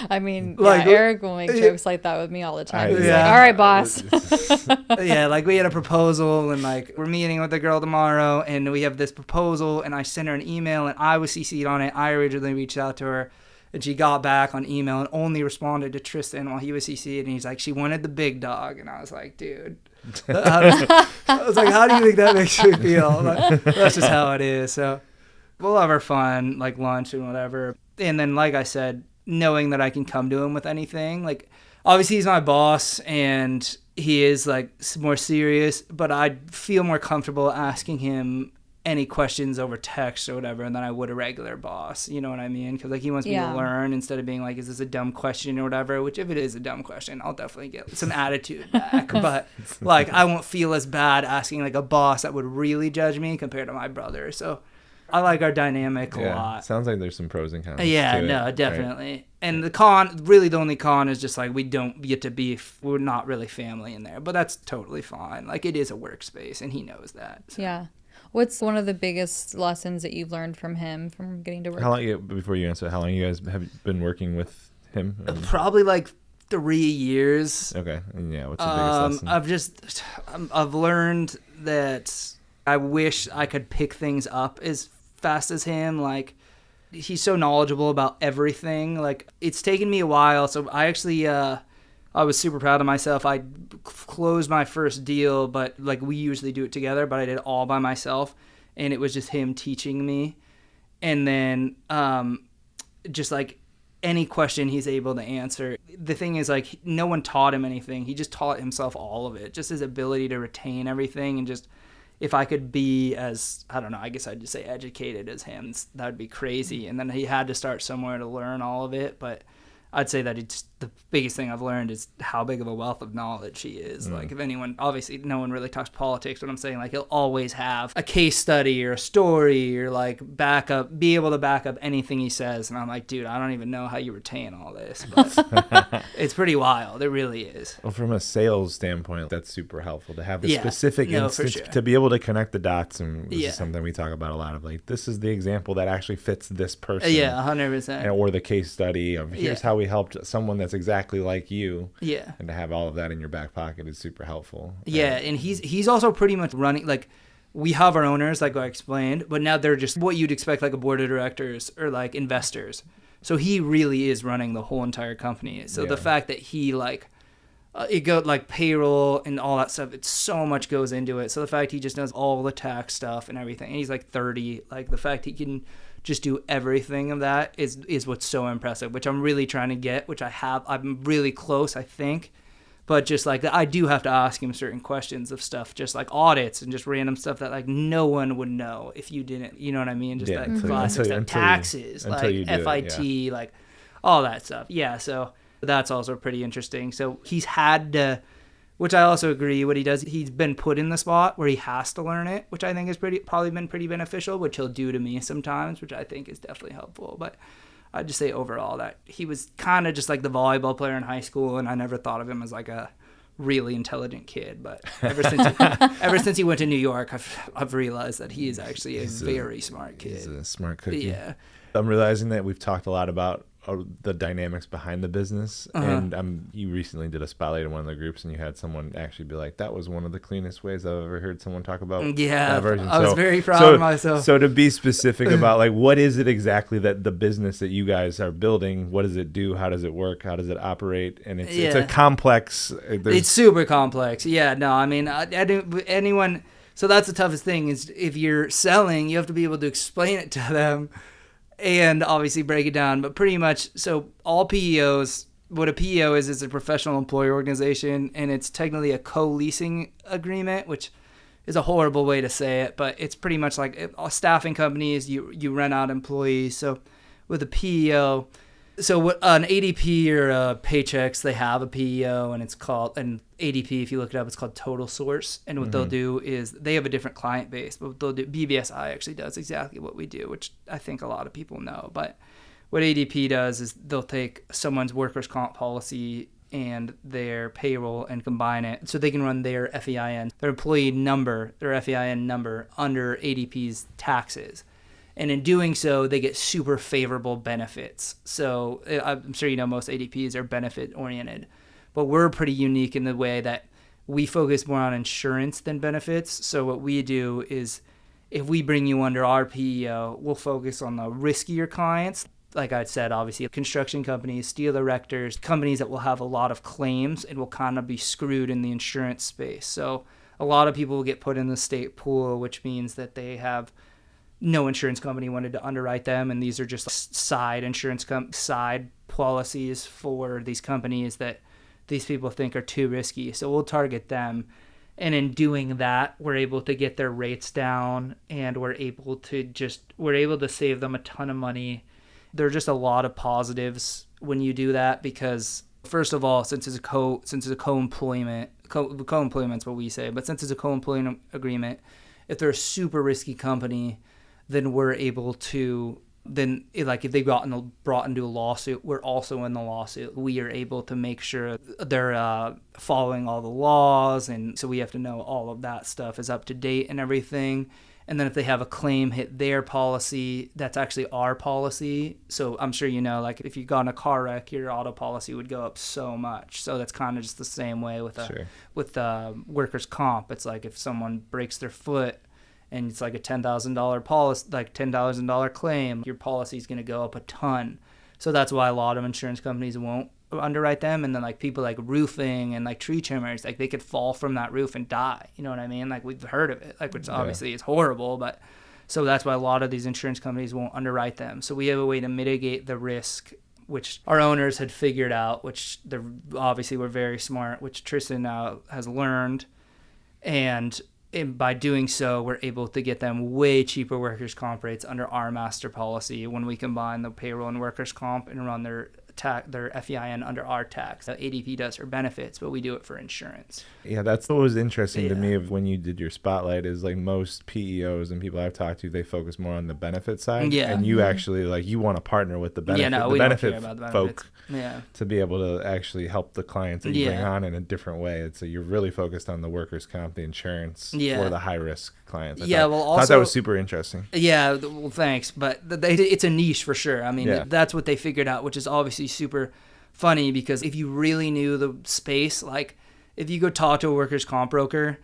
I mean, Eric will make jokes like that with me all the time. He's like, all right, boss. Yeah, like we had a proposal and like we're meeting with the girl tomorrow and we have this proposal and I sent her an email and I was CC'd on it. I originally reached out to her and she got back on email and only responded to Tristan while he was CC'd and he's like, she wanted the big dog. And I was like, dude. I was like, how do you think that makes me feel? Like, that's just how it is. So we'll have our fun, like lunch and whatever. And then, like I said, knowing that I can come to him with anything. Like, obviously, he's my boss and he is like more serious, but I'd feel more comfortable asking him any questions over text or whatever than I would a regular boss. You know what I mean? Because like he wants me to learn instead of being like, is this a dumb question or whatever? Which if it is a dumb question, I'll definitely get some attitude back. But like I won't feel as bad asking like a boss that would really judge me compared to my brother. So I like our dynamic a lot. Sounds like there's some pros and cons. Yeah, no, definitely. Right? And the only con is just like we don't get to be, we're not really family in there. But that's totally fine. Like it is a workspace and he knows that. So. Yeah. What's one of the biggest lessons that you've learned from him from getting to work? Before you answer, how long you guys have been working with him? Probably like 3 years. Okay. And yeah, what's the biggest lesson? I've learned that I wish I could pick things up as fast as him. Like he's so knowledgeable about everything. Like it's taken me a while. So I actually, I was super proud of myself. I closed my first deal, but like we usually do it together, but I did it all by myself. And it was just him teaching me. And then just like any question he's able to answer. The thing is like no one taught him anything. He just taught himself all of it. Just his ability to retain everything and just if I could be as, I don't know, I guess I'd just say educated as him, that would be crazy. And then he had to start somewhere to learn all of it. But I'd say that the biggest thing I've learned is how big of a wealth of knowledge he is. Like if anyone, obviously no one really talks politics, but I'm saying like he'll always have a case study or a story or like be able to back up anything he says. And I'm like, dude, I don't even know how you retain all this, but it's pretty wild. It really is. Well, from a sales standpoint, that's super helpful to have the specific instance to be able to connect the dots. And this is something we talk about a lot of like, this is the example that actually fits this person. Yeah, 100%. Or the case study of here's how we helped someone that's exactly like you. Yeah. And to have all of that in your back pocket is super helpful. Yeah, and he's also pretty much running, like, we have our owners, like I explained, but now they're just what you'd expect, like a board of directors or like investors. So he really is running the whole entire company. So the fact that he like, it goes like payroll and all that stuff, it's so much goes into it. So the fact he just knows all the tax stuff and everything, and he's like 30, like the fact he can just do everything of that is what's so impressive, which I'm really trying to get, which I'm really close, I think. But just like I do have to ask him certain questions of stuff, just like audits and just random stuff that like no one would know if you didn't, you know what I mean? Just that classic stuff, taxes, like FIT, like all that stuff. Yeah, so that's also pretty interesting. So he's had to, which I also agree what he does, he's been put in the spot where he has to learn it, which I think has probably been pretty beneficial, which he'll do to me sometimes, which I think is definitely helpful. But I'd just say overall that he was kind of just like the volleyball player in high school, and I never thought of him as like a really intelligent kid. But ever since he went to New York, I've realized that he is actually a very smart kid. He's a smart cookie. Yeah. I'm realizing that we've talked a lot about the dynamics behind the business. And you recently did a spotlight in one of the groups, and you had someone actually be like, that was one of the cleanest ways I've ever heard someone talk about that version. I was very proud of myself. So to be specific about like, what is it exactly that the business that you guys are building, what does it do? How does it work? How does it operate? And it's a complex. It's super complex. Yeah, no, I mean, anyone. So that's the toughest thing is if you're selling, you have to be able to explain it to them and obviously break it down. But pretty much, so all PEOs, what a PEO is a professional employer organization, and it's technically a co-leasing agreement, which is a horrible way to say it, but it's pretty much like staffing companies, you rent out employees. So with a PEO, so what an ADP or Paychex, they have a PEO, and it's called, and ADP, if you look it up, it's called Total Source. And what they'll do is they have a different client base, but what they'll do, BBSI actually does exactly what we do, which I think a lot of people know. But what ADP does is they'll take someone's workers' comp policy and their payroll and combine it so they can run their FEIN, their employee number, their FEIN number under ADP's taxes. And in doing so, they get super favorable benefits. So I'm sure you know most ADPs are benefit oriented, but we're pretty unique in the way that we focus more on insurance than benefits. So what we do is if we bring you under our PEO, we'll focus on the riskier clients. Like I said, obviously construction companies, steel erectors, companies that will have a lot of claims and will kind of be screwed in the insurance space. So a lot of people will get put in the state pool, which means that they have no insurance company wanted to underwrite them, and these are just side insurance side policies for these companies that these people think are too risky. So we'll target them, and in doing that, we're able to get their rates down, and we're able to save them a ton of money. There are just a lot of positives when you do that because, first of all, since it's a co-employment, co-employment's what we say, but since it's a co-employment agreement, if they're a super risky company, then we're able to, if they got brought into a lawsuit, we're also in the lawsuit. We are able to make sure they're following all the laws, and so we have to know all of that stuff is up to date and everything. And then if they have a claim hit their policy, that's actually our policy. So I'm sure you know, like if you got in a car wreck, your auto policy would go up so much. So that's kind of just the same way with workers' comp. It's like if someone breaks their foot, and it's like a $10,000 policy, like $10,000 claim, your policy is going to go up a ton. So that's why a lot of insurance companies won't underwrite them. And then like people like roofing and like tree trimmers, like they could fall from that roof and die. You know what I mean? Like we've heard of it, like which obviously is horrible, but so that's why a lot of these insurance companies won't underwrite them. So we have a way to mitigate the risk, which our owners had figured out, which they're obviously were very smart, which Tristan now has learned. And by doing so, we're able to get them way cheaper workers' comp rates under our master policy when we combine the payroll and workers' comp and run their FEIN under our tax. ADP does for benefits, but we do it for insurance. Yeah, that's what was interesting to me of when you did your spotlight is like most PEOs and people I've talked to, they focus more on the benefit side. Yeah. And you actually you want to partner with the benefit, we benefit don't care about the folk benefits. to be able to actually help the clients that you bring on in a different way. So you're really focused on the workers' comp, the insurance for the high risk clients. I thought that was super interesting. Yeah, well, thanks. But it's a niche for sure. I mean, that's what they figured out, which is obviously super funny because if you really knew the space, like if you go talk to a workers' comp broker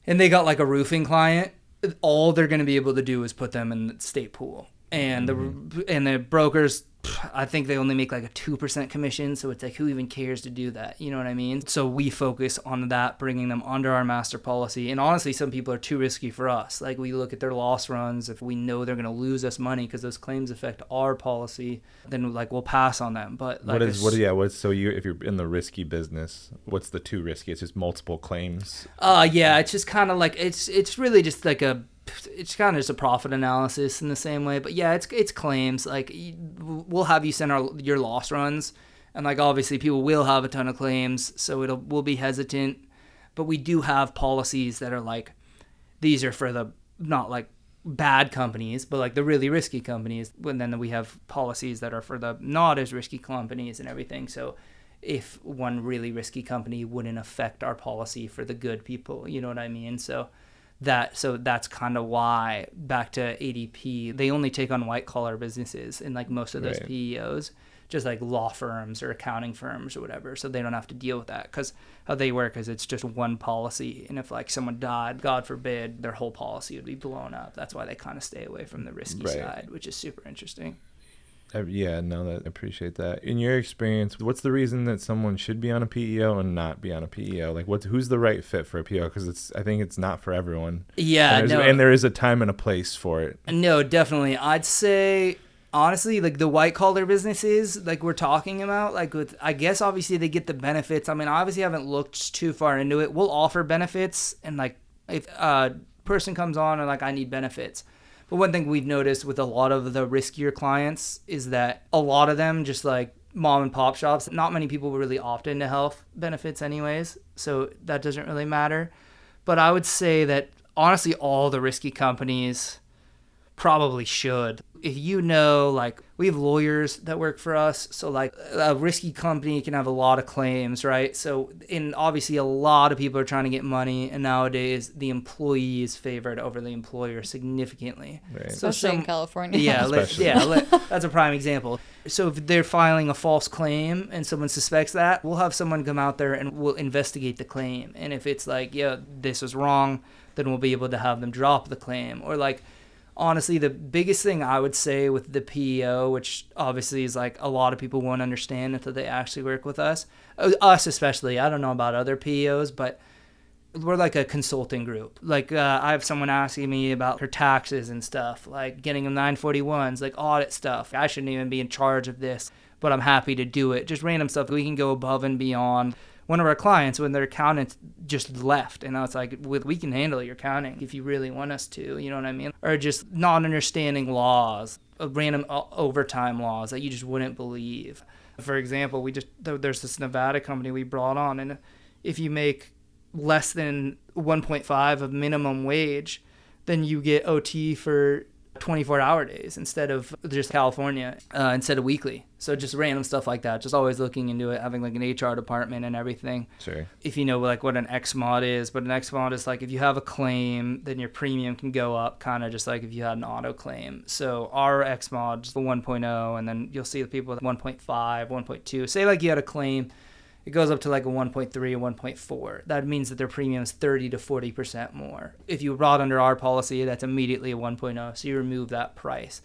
and they got like a roofing client, all they're going to be able to do is put them in the state pool. And the brokers, I think they only make like a 2% commission. So it's like, who even cares to do that? You know what I mean? So we focus on that, bringing them under our master policy. And honestly, some people are too risky for us. Like we look at their loss runs. If we know they're going to lose us money because those claims affect our policy, then like we'll pass on them. But like if you're in the risky business, what's the too risky? It's just multiple claims. It's just kind of like it's really just like it's kind of just a profit analysis in the same way, but yeah, it's claims. Like we'll have you send your loss runs, and like obviously people will have a ton of claims, so we'll be hesitant, but we do have policies that are like these are for the not like bad companies, but like the really risky companies. And then we have policies that are for the not as risky companies and everything. So if one really risky company wouldn't affect our policy for the good people, you know what I mean? So So that's kind of why, back to ADP, they only take on white collar businesses in like most of those Right. PEOs, just like law firms or accounting firms or whatever. So they don't have to deal with that, because how they work is it's just one policy. And if like someone died, God forbid, their whole policy would be blown up. That's why they kind of stay away from the risky Right. side, which is super interesting. Yeah, no, I appreciate that. In your experience, what's the reason that someone should be on a PEO and not be on a PEO? Like, who's the right fit for a PEO? Because I think it's not for everyone. Yeah, and there is a time and a place for it. No, definitely. I'd say, honestly, like the white collar businesses, like we're talking about, like with, I guess obviously they get the benefits. I mean, I obviously haven't looked too far into it. We'll offer benefits, and like if a person comes on and like, I need benefits. But one thing we've noticed with a lot of the riskier clients is that a lot of them, just like mom and pop shops, not many people really opt into health benefits anyways. So that doesn't really matter. But I would say that honestly, all the risky companies probably should. If you know, like we have lawyers that work for us, so like a risky company can have a lot of claims, right? So obviously a lot of people are trying to get money, and nowadays the employee is favored over the employer significantly. Right. Especially in California. Yeah, Especially. that's a prime example. So if they're filing a false claim and someone suspects that, we'll have someone come out there and we'll investigate the claim. And if it's like, yeah, this was wrong, then we'll be able to have them drop the claim. Or like, honestly, the biggest thing I would say with the PEO, which obviously is like a lot of people won't understand until they actually work with us especially, I don't know about other PEOs, but we're like a consulting group. Like I have someone asking me about her taxes and stuff, like getting them 941s, like audit stuff. I shouldn't even be in charge of this, but I'm happy to do it. Just random stuff. We can go above and beyond. One of our clients, when their accountant just left, and I was like, we can handle your accounting if you really want us to, you know what I mean? Or just not understanding laws, random overtime laws that you just wouldn't believe. For example, there's this Nevada company we brought on, and if you make less than 1.5 of minimum wage, then you get OT for 24-hour days instead of just California, instead of weekly. So just random stuff like that. Just always looking into it, having like an HR department and everything. Sure. If you know like what an XMOD is, but an XMOD is like if you have a claim, then your premium can go up, kind of just like if you had an auto claim. So our XMOD is the 1.0, and then you'll see the people with 1.5, 1.2. Say like you had a claim, it goes up to like a 1.3 or 1.4. That means that their premium is 30 to 40% more. If you brought under our policy, that's immediately a 1.0. So you remove that price.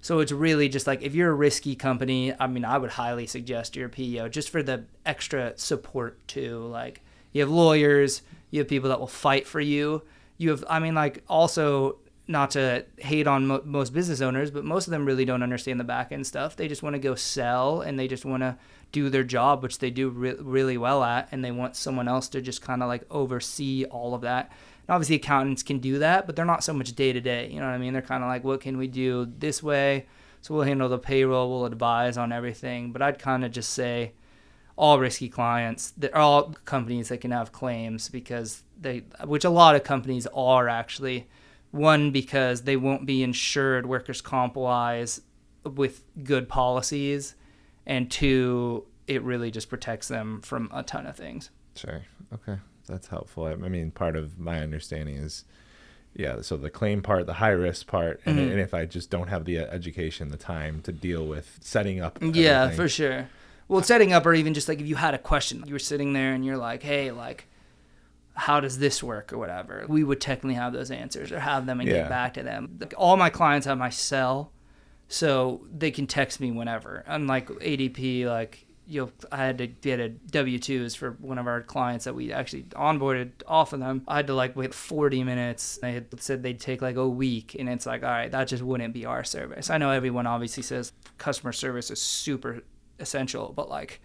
So it's really just like, if you're a risky company, I mean, I would highly suggest your PEO just for the extra support too. Like you have lawyers, you have people that will fight for you. You have, I mean, like also, not to hate on most business owners, but most of them really don't understand the back end stuff. They just want to go sell, and they just want to do their job, which they do really well at, and they want someone else to just kind of like oversee all of that. And obviously accountants can do that, but they're not so much day to day. You know what I mean? They're kind of like, what can we do this way? So we'll handle the payroll, we'll advise on everything. But I'd kind of just say all risky clients, they're all companies that can have claims, because which a lot of companies are actually. One, because they won't be insured workers' comp wise with good policies, and two, it really just protects them from a ton of things. Sure. Okay. That's helpful. I mean, part of my understanding is, yeah, so the claim part, the high risk part, and if I just don't have the education, the time to deal with setting up everything. Yeah, for sure. Well, setting up, or even just like if you had a question, you were sitting there and you're like, hey, like, how does this work or whatever, we would technically have those answers or have them and get back to them. Like, all my clients have my cell, so they can text me whenever. Unlike ADP, like I had to get a W-2s for one of our clients that we actually onboarded off of them. I had to like wait 40 minutes. They had said they'd take like a week, and it's like, all right, that just wouldn't be our service. I know everyone obviously says customer service is super essential, but like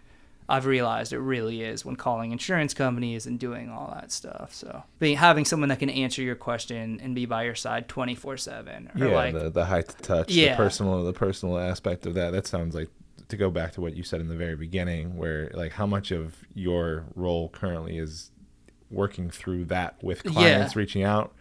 I've realized it really is when calling insurance companies and doing all that stuff. So having someone that can answer your question and be by your side 24/7. Yeah, like, the high touch, the personal aspect of that. That sounds like, to go back to what you said in the very beginning, where like how much of your role currently is working through that with clients reaching out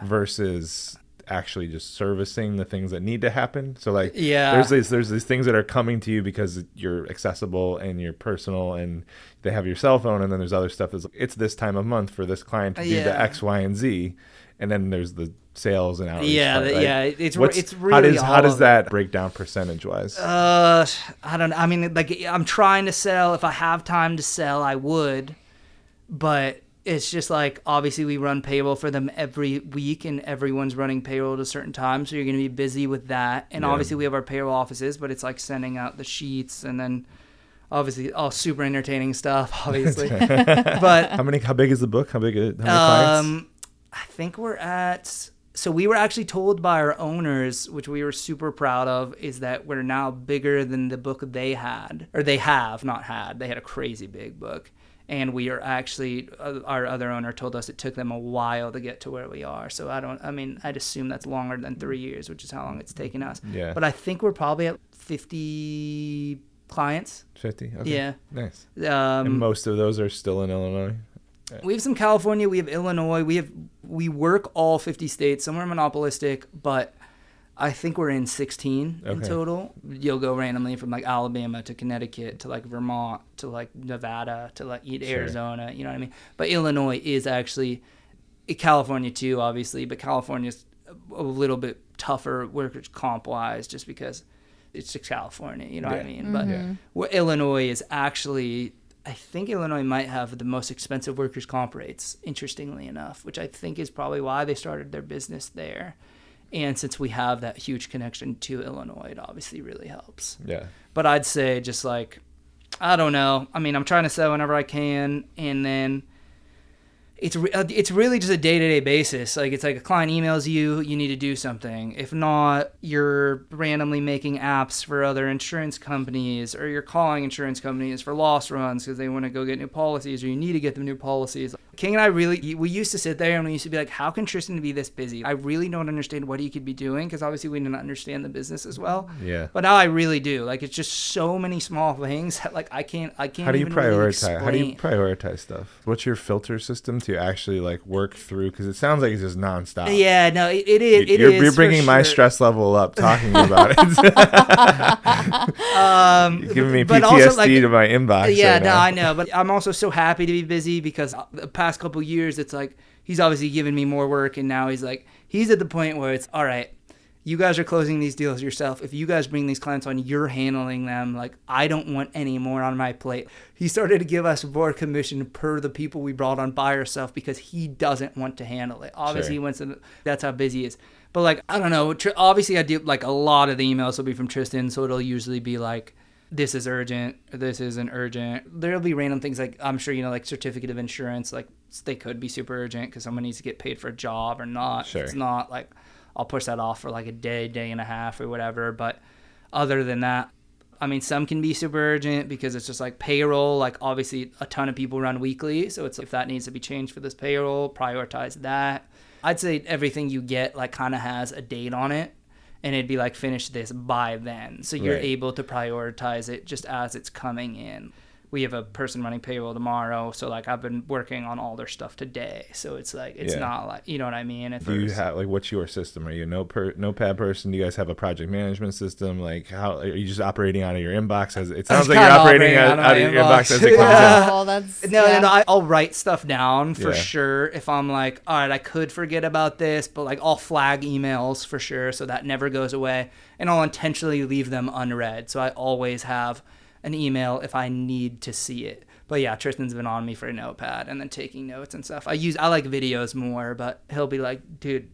versus actually just servicing the things that need to happen. So like there's these things that are coming to you because you're accessible and you're personal, and they have your cell phone, and then there's other stuff that's, it's this time of month for this client to do the X, Y, and Z, and then there's the sales and outreach Yeah, part, right? yeah. It's really how does that break down percentage wise? I don't know. I mean, like, I'm trying to sell. If I have time to sell, I would, but it's just like, obviously we run payroll for them every week, and everyone's running payroll at a certain time, so you're going to be busy with that. And obviously we have our payroll offices, but it's like sending out the sheets, and then obviously all super entertaining stuff, obviously. But how big is the book? How many clients? I think so we were actually told by our owners, which we were super proud of, is that we're now bigger than the book they had, or they have not had. They had a crazy big book. And we are actually, our other owner told us it took them a while to get to where we are. So I'd assume that's longer than 3 years, which is how long it's taken us. Yeah. But I think we're probably at 50 clients. 50? Okay. Yeah. Nice. And most of those are still in Illinois? We have some California, we have Illinois, we work all 50 states. Some are monopolistic, but I think we're in 16 in total. You'll go randomly from like Alabama to Connecticut to like Vermont to like Nevada to like Arizona, you know what I mean? But Illinois is actually, California too, obviously, but California's a little bit tougher workers comp wise, just because it's just California, you know what I mean? But Illinois is actually, I think Illinois might have the most expensive workers comp rates, interestingly enough, which I think is probably why they started their business there. And since we have that huge connection to Illinois, it obviously really helps. Yeah. But I'd say just like, I don't know. I mean, I'm trying to sell whenever I can. And then it's really just a day-to-day basis. Like, it's like a client emails you, you need to do something. If not, you're randomly making apps for other insurance companies, or you're calling insurance companies for loss runs because they want to go get new policies, or you need to get them new policies. King and I we used to sit there and we used to be like, how can Tristan be this busy? I really don't understand what he could be doing, because obviously we didn't understand the business as well. Yeah. But now I really do. Like, it's just so many small things that like I can't How do you even prioritize? really explain. How do you prioritize stuff? What's your filter system to actually like work through? Because it sounds like it's just nonstop. Yeah, no, it is. You're bringing my stress level up talking about it. You're giving me PTSD also, like, to my inbox. Yeah, right no, now. I know, but I'm also so happy to be busy, because the past couple years, it's like he's obviously given me more work, and now he's at the point where it's all right. You guys are closing these deals yourself. If you guys bring these clients on, you're handling them. Like, I don't want any more on my plate. He started to give us more commission per the people we brought on by ourselves, because he doesn't want to handle it. Obviously, He wants to, that's how busy he is. But like, I don't know. Obviously, I do like a lot of the emails will be from Tristan, so it'll usually be like, this is urgent, or this isn't urgent. There'll be random things like, I'm sure, like certificate of insurance, like they could be super urgent because someone needs to get paid for a job or not. Sure. It's not like, I'll push that off for like a day and a half or whatever. But other than that, I mean, some can be super urgent because it's just like payroll. Like, obviously a ton of people run weekly, so it's if that needs to be changed for this payroll, prioritize that. I'd say everything you get like kind of has a date on it, and it'd be like, finish this by then. So you're able to prioritize it just as it's coming in. We have a person running payroll tomorrow, so like I've been working on all their stuff today. So it's like, it's not like, you know what I mean? Do you have, like, what's your system? Are you a notepad person? Do you guys have a project management system? Like, how are you just operating out of your inbox? It sounds like you're operating out of your inbox as it comes in. No, I'll write stuff down for sure. If I'm like, all right, I could forget about this, but like I'll flag emails for sure, so that never goes away, and I'll intentionally leave them unread. So I always have an email if I need to see it. But yeah, Tristan's been on me for a notepad and then taking notes and stuff. I like videos more, but he'll be like, dude,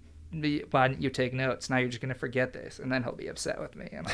why didn't you take notes? Now you're just going to forget this. And then he'll be upset with me. And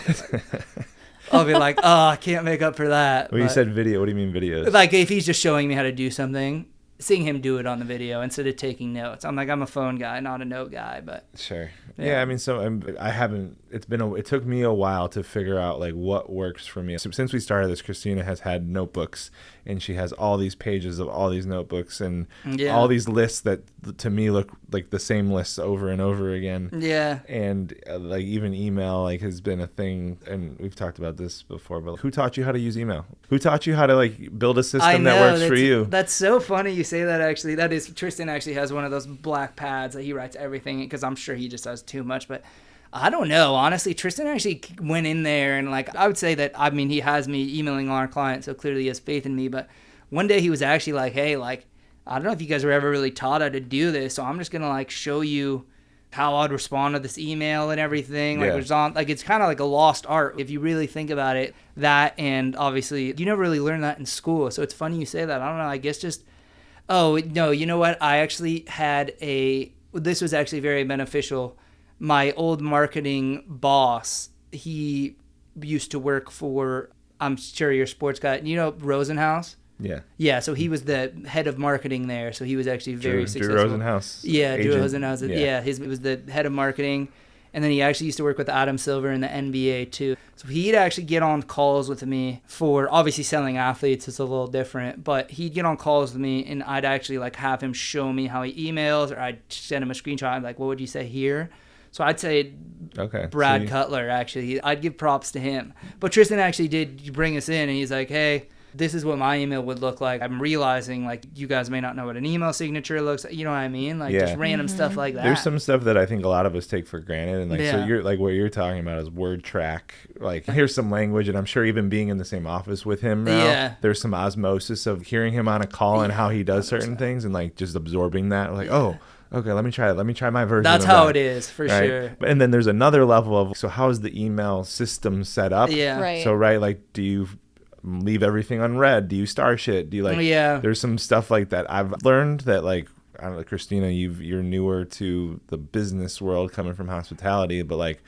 I'll be like, oh, I can't make up for that. Well, you said video. What do you mean videos? Like, if he's just showing me how to do something, seeing him do it on the video instead of taking notes. I'm like, I'm a phone guy, not a note guy, but sure. Yeah, I mean, so I haven't. It took me a while to figure out like what works for me. So since we started this, Christina has had notebooks, and she has all these pages of all these notebooks and all these lists that to me look like the same lists over and over again. Yeah. And like even email like has been a thing, and we've talked about this before. But who taught you how to use email? Who taught you how to like build a system that works for you? That's so funny you say that. Actually, that is, Tristan actually has one of those black pads that he writes everything in, because I'm sure he just has too much, but I don't know. Honestly, Tristan actually went in there and like, I would say that, I mean, he has me emailing all our clients, so clearly he has faith in me. But one day he was actually like, hey, like, I don't know if you guys were ever really taught how to do this, so I'm just going to like show you how I'd respond to this email and everything. Like, it's kind of like a lost art if you really think about it. That, and obviously you never really learn that in school. So it's funny you say that. I don't know. I guess just, oh no, you know what? I actually this was actually very beneficial. My old marketing boss, he used to work for, I'm sure you're a sports guy. You know Rosenhaus? Yeah. Yeah, so he was the head of marketing there. So he was actually very successful. Drew Rosenhaus. Yeah, Drew Rosenhaus. Yeah, he was the head of marketing. And then he actually used to work with Adam Silver in the NBA too. So he'd actually get on calls with me for, obviously selling athletes is a little different, but he'd get on calls with me and I'd actually like have him show me how he emails, or I'd send him a screenshot. I'm like, what would you say here? So I'd say Brad Cutler, actually. I'd give props to him. But Tristan actually did bring us in, and he's like, hey, this is what my email would look like. I'm realizing, like, you guys may not know what an email signature looks like. You know what I mean? Like, just random stuff like that. There's some stuff that I think a lot of us take for granted. And, like, so you're, like, what you're talking about is word track. Like, here's some language, and I'm sure even being in the same office with him now, there's some osmosis of hearing him on a call and how he does certain things and, like, just absorbing that. Like, oh, okay, let me try it. Let me try my version That's of how that. it is, for sure. And then there's another level of, so how is the email system set up? Yeah. Right. So, like, do you leave everything unread? Do you star shit? Do you, like, there's some stuff like that I've learned that, like, I don't know, Christina, you're newer to the business world coming from hospitality, but, like,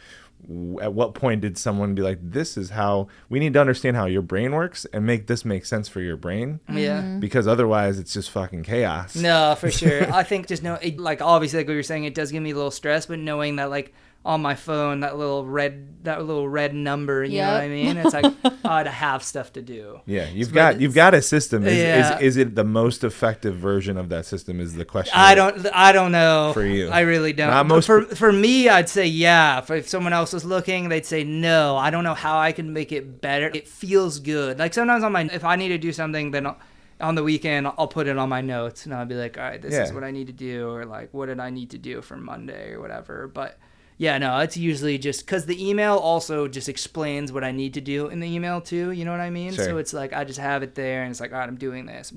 at what point did someone be like, this is how we need to understand how your brain works and make this make sense for your brain? Yeah. Because otherwise it's just fucking chaos. No, for sure. I think just like, obviously, like what you're saying, it does give me a little stress, but knowing that, like, on my phone, that little red number, you know what I mean? It's like, I'd have stuff to do. Yeah, you've got a system. Is it the most effective version of that system is the question. I don't know. For you. I really don't. For me, I'd say yeah. If someone else was looking, they'd say no. I don't know how I can make it better. It feels good. Like sometimes if I need to do something, then on the weekend, I'll put it on my notes and I'll be like, all right, this is what I need to do, or like, what did I need to do for Monday or whatever. But yeah, no, it's usually just because the email also just explains what I need to do in the email too. You know what I mean? Sure. So it's like I just have it there, and it's like, all right, I'm doing this.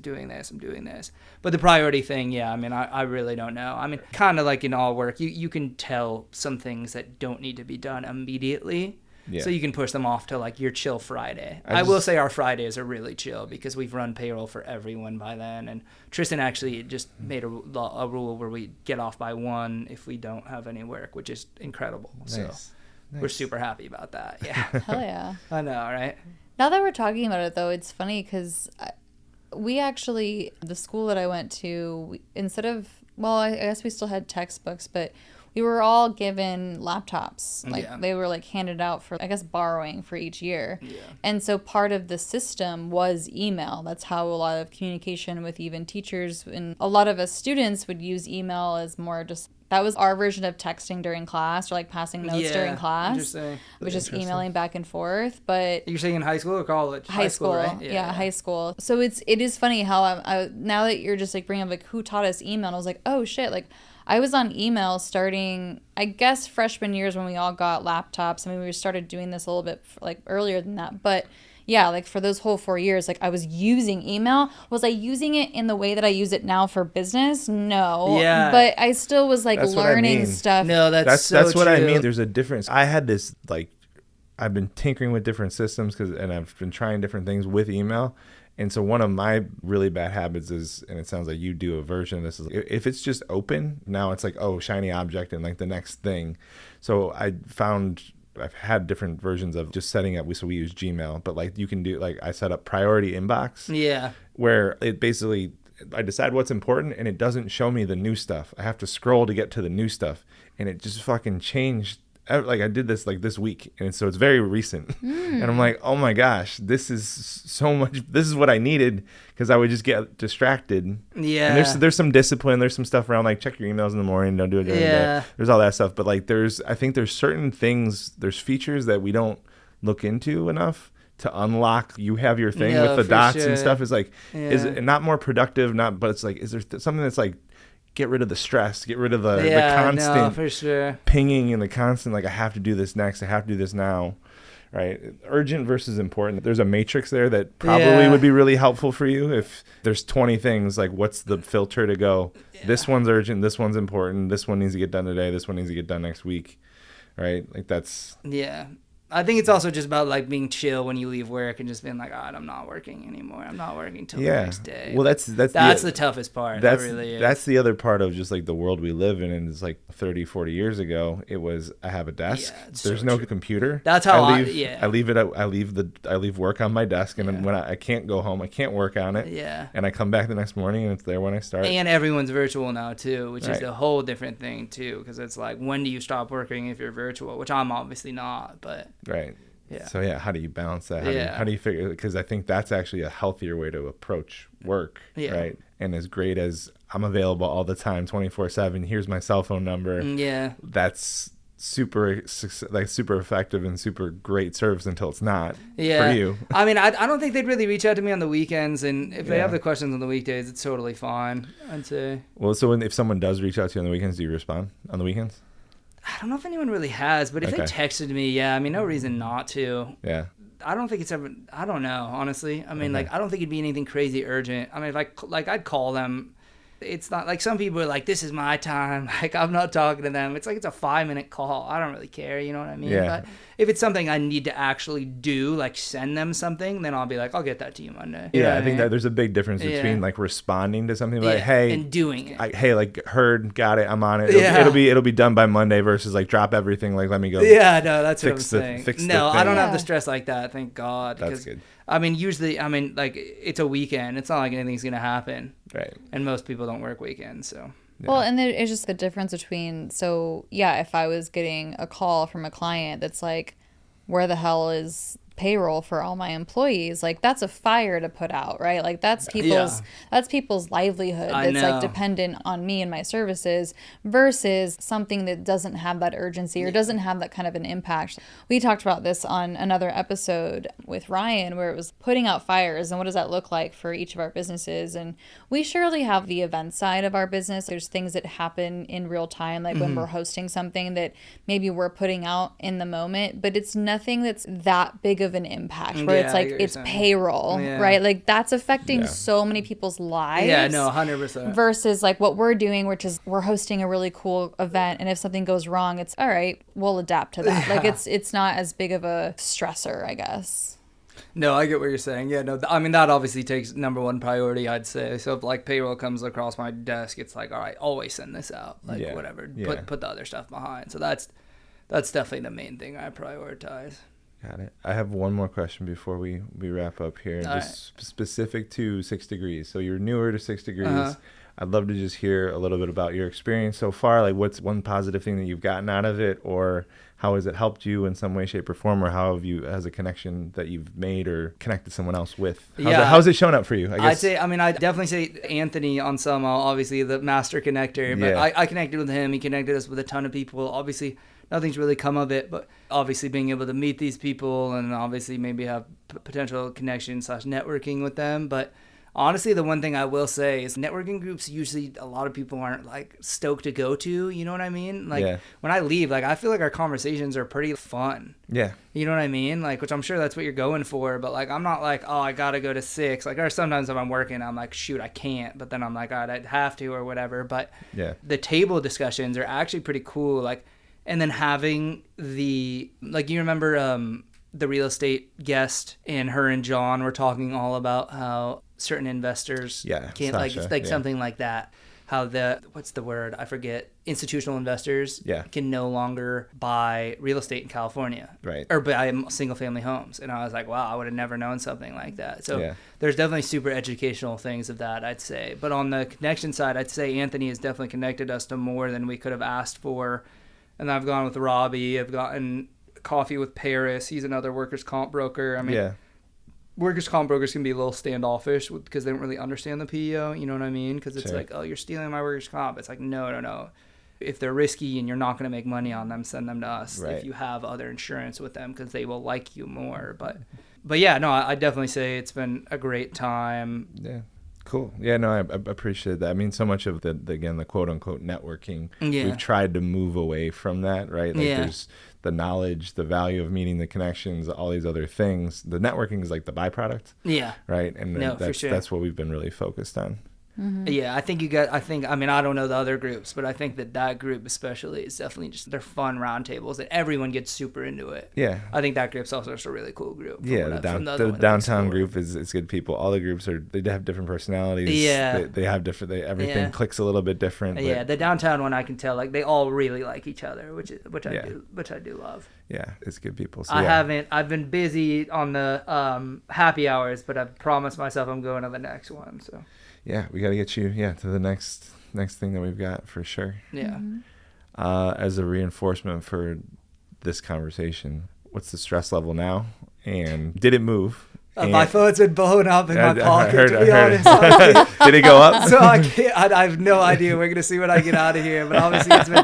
But the priority thing, I mean, I really don't know. I mean, kind of like in all work, you can tell some things that don't need to be done immediately. Yeah. So you can push them off to like your chill Friday. I will say our Fridays are really chill because we've run payroll for everyone by then. And Tristan actually just made a rule where we get off by 1 if we don't have any work, which is incredible. Nice. So we're super happy about that. Yeah. Hell yeah. I know, right? Now that we're talking about it, though, it's funny because we actually, the school that I went to, instead of, well, I guess we still had textbooks, but we were all given laptops. Like they were like handed out for, I guess, borrowing for each year. Yeah. And so part of the system was email. That's how a lot of communication with even teachers and a lot of us students would use email as more just, that was our version of texting during class or like passing notes during class. Interesting. It was just emailing back and forth. But you're saying in high school or college? High school, right? Yeah, high school. So it is funny how I now that you're just like bringing up like who taught us email, and I was like, oh shit, like I was on email starting, I guess, freshman years when we all got laptops. I mean, we started doing this a little bit like earlier than that. But yeah, like for those whole 4 years, like I was using email. Was I using it in the way that I use it now for business? No. Yeah. But I still was like learning stuff. No, that's what I mean. There's a difference. I had this like, I've been tinkering with different systems and I've been trying different things with email. And so one of my really bad habits is, and it sounds like you do a version of this, is if it's just open, now it's like, oh, shiny object and like the next thing. So I've had different versions of just setting up, so we use Gmail, but like you can do, like I set up priority inbox. Yeah. Where it basically, I decide what's important and it doesn't show me the new stuff. I have to scroll to get to the new stuff. And it just fucking changed. Like I did this like this week, and so it's very recent, and I'm like, oh my gosh, this is so much. This is what I needed, because I would just get distracted. Yeah. And there's some discipline. There's some stuff around like check your emails in the morning, don't do it during the day. There's all that stuff, but like I think there's certain things, there's features that we don't look into enough to unlock. You have your thing with the dots and stuff. Is like, is it not more productive? But it's like, is there something that's like, get rid of the stress, get rid of the constant for sure. pinging and the constant, like, I have to do this next, I have to do this now, right? Urgent versus important. There's a matrix there that probably would be really helpful for you. If there's 20 things, like what's the filter to go? This one's urgent, this one's important, this one needs to get done today, this one needs to get done next week, right? Like that's... Yeah. I think it's also just about like being chill when you leave work and just being like, all right, I'm not working anymore. I'm not working till the next day. Well, that's the toughest part. That really is. That's the other part of just like the world we live in. And it's like 30, 40 years ago, it was, I have a desk. There's no computer. That's how I leave work on my desk, and when I can't go home, I can't work on it. Yeah. And I come back the next morning and it's there when I start. And everyone's virtual now too, which is a whole different thing too, because it's like, when do you stop working if you're virtual? Which I'm obviously not, but... Right. Yeah. So how do you balance that? How do you figure? Because I think that's actually a healthier way to approach work, right? And as great as I'm available all the time, 24/7. Here's my cell phone number. Yeah. That's super effective and super great service until it's not for you. I mean, I don't think they'd really reach out to me on the weekends, and if they have the questions on the weekdays, it's totally fine, I'd say. Well, so if someone does reach out to you on the weekends, do you respond on the weekends? I don't know if anyone really has, but if they texted me, I mean, no reason not to. Yeah. I don't think it's ever, I don't know, honestly. I mean, like, I don't think it'd be anything crazy urgent. I mean, if I'd call them. It's not like some people are like, this is my time. Like, I'm not talking to them. It's like, it's a 5-minute call. I don't really care. You know what I mean? Yeah. But if it's something I need to actually do, like send them something, then I'll be like, I'll get that to you Monday. Yeah. I think that there's a big difference between like responding to something like, hey, and doing it. Hey, like heard, got it. I'm on it. It'll be done by Monday versus like drop everything. Like, let me go. Yeah. No, that's what I'm saying. No, I don't have the stress like that. Thank God. That's good. I mean, usually, like, it's a weekend. It's not like anything's going to happen. Right. And most people don't work weekends, so. Yeah. Well, and it's just the difference between, if I was getting a call from a client that's like, where the hell is payroll for all my employees? Like, that's a fire to put out, right? Like, that's people's livelihood that's like dependent on me and my services, versus something that doesn't have that urgency or doesn't have that kind of an impact. We talked about this on another episode with Ryan, where it was putting out fires and what does that look like for each of our businesses. And we surely have the event side of our business. There's things that happen in real time, like when we're hosting something that maybe we're putting out in the moment, but it's nothing that's that big of an impact where it's like it's payroll, right? Like, that's affecting so many people's lives. Yeah, no, 100%. Versus like what we're doing, which is we're hosting a really cool event, and if something goes wrong, it's all right, we'll adapt to that. Like, it's not as big of a stressor, I guess. No, I get what you're saying. Yeah, no, I mean, that obviously takes number one priority, I'd say. So if like payroll comes across my desk, it's like, all right, always send this out, like whatever. Put the other stuff behind. So that's definitely the main thing I prioritize. Got it. I have one more question before we wrap up here. Specific to 6 Degrees. So you're newer to 6 Degrees. I'd love to just hear a little bit about your experience so far. Like, what's one positive thing that you've gotten out of it, or how has it helped you in some way, shape, or form, or how have you, as a connection that you've made or connected someone else with? How's it shown up for you? I'd definitely say Anthony Anselmo, obviously the master connector. But I connected with him. He connected us with a ton of people. Obviously, nothing's really come of it, but obviously being able to meet these people and obviously maybe have potential connection / networking with them. But honestly, the one thing I will say is networking groups, usually a lot of people aren't like stoked to go to, you know what I mean? Like when I leave, like I feel like our conversations are pretty fun. Yeah. You know what I mean? Like, which I'm sure that's what you're going for, but like I'm not like, oh, I got to go to 6. Like, or sometimes if I'm working, I'm like, shoot, I can't, but then I'm like, all right, I'd have to or whatever. But the table discussions are actually pretty cool. Like, and then having you remember the real estate guest, and her and John were talking all about how certain investors can't, Sasha, something like that. How what's the word? I forget. Institutional investors can no longer buy real estate in California. Right. Or buy single family homes. And I was like, wow, I would have never known something like that. So there's definitely super educational things of that, I'd say. But on the connection side, I'd say Anthony has definitely connected us to more than we could have asked for. And I've gone with Robbie. I've gotten coffee with Paris. He's another workers' comp broker. I mean, workers' comp brokers can be a little standoffish because they don't really understand the PEO. You know what I mean? Because it's like, oh, you're stealing my workers' comp. It's like, no. If they're risky and you're not going to make money on them, send them to us. Right. If you have other insurance with them, because they will like you more. But yeah, no, I definitely say it's been a great time. Yeah. Cool. Yeah, no, I appreciate that. I mean, so much of the quote unquote networking, Yeah. we've tried to move away from that, right? Like there's the knowledge, the value of meeting, the connections, all these other things. The networking is like the byproduct. Yeah. Right. And No, that's, for sure. that's what we've been really focused on. Yeah, I mean, I don't know the other groups, but I think that group especially is definitely just, they're fun roundtables that everyone gets super into it. Yeah. I think that group's also just a really cool group. Yeah, the downtown group is good people. All the groups they have different personalities. Yeah. They have different, everything clicks a little bit different. But Yeah, the downtown one I can tell, like they all really like each other, which I do love. Yeah, it's good people. So, I've been busy on the happy hours, but I've promised myself I'm going to the next one, so. Yeah, we got to get you to the next thing that we've got for sure. Yeah. As a reinforcement for this conversation, what's the stress level now? And did it move? My phone's been blown up in my pocket, to be honest. Did it go up? So I have no idea. We're going to see when I get out of here. But obviously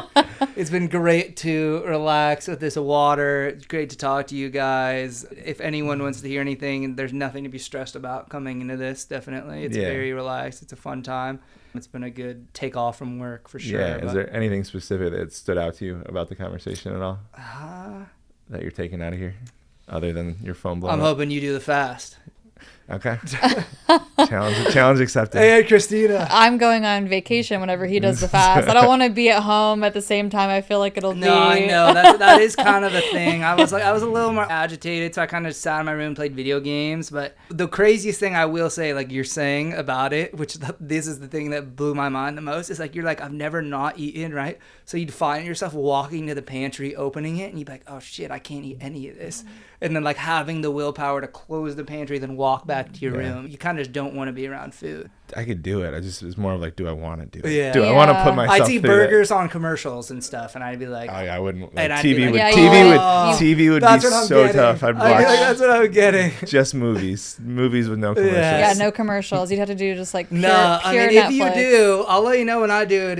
it's been great to relax with this water. It's great to talk to you guys. If anyone wants to hear anything, there's nothing to be stressed about coming into this, definitely. It's very relaxed. It's a fun time. It's been a good take off from work for sure. Yeah. Is there anything specific that stood out to you about the conversation at all that you're taking out of here? Other than your phone blowing I'm hoping you do the fast. Okay. Challenge accepted. Hey, Christina. I'm going on vacation whenever he does the fast. I don't want to be at home at the same time. I feel like it'll be. No, I know. That is kind of a thing. I was a little more agitated, so I kind of sat in my room and played video games. But the craziest thing I will say, like you're saying about it, which this is the thing that blew my mind the most, is like you're like, I've never not eaten, right? So you'd find yourself walking to the pantry, opening it, and you'd be like, oh shit, I can't eat any of this. And then like having the willpower to close the pantry, then walk back to your room. You kind of just don't want to be around food. I could do it. It's more of like, do I want to do it? Yeah. Do I want to put myself I'd see through burgers on commercials and stuff, and I'd be like, oh yeah, I wouldn't. Like, and I'd TV be would like, TV would be so tough. I'd watch. That's what I'm getting. Just movies with no commercials. Yeah, no commercials. You'd have to do just like pure if you Netflix. do, I'll let you know when I do it.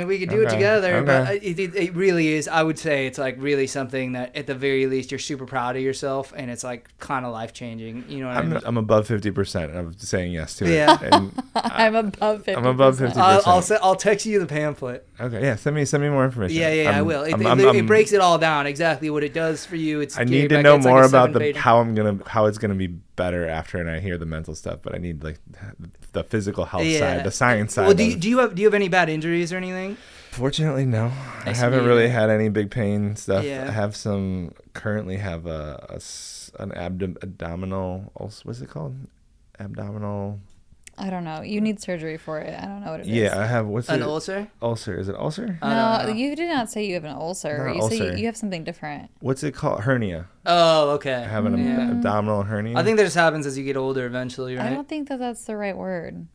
We could do it together. Okay. But it really is. I would say it's like really something that at the very least you're super proud of yourself, and it's like kind of life changing. You know what I mean? I'm above 50%, and I'm saying yes to it. Yeah. And I'm above 50%. I'm above 50%. I'll text you the pamphlet. Okay, yeah. Send me more information. Yeah, I will. It breaks it all down exactly what it does for you. I need to know more about how it's gonna be better after, and I hear the mental stuff, but I need like the physical health side, the science side. Well, do you have any bad injuries or anything? Fortunately, no. I haven't really had any big pain stuff. I have currently have an abdominal, what's it called? Abdominal. I don't know. You need surgery for it. I don't know what it is. Yeah, I have. An ulcer? Ulcer. Is it ulcer? No, you did not say you have an ulcer. Not you ulcer. say you have something different. What's it called? Hernia. Oh, okay. I have an abdominal hernia. I think that just happens as you get older eventually, right? I don't think that's the right word.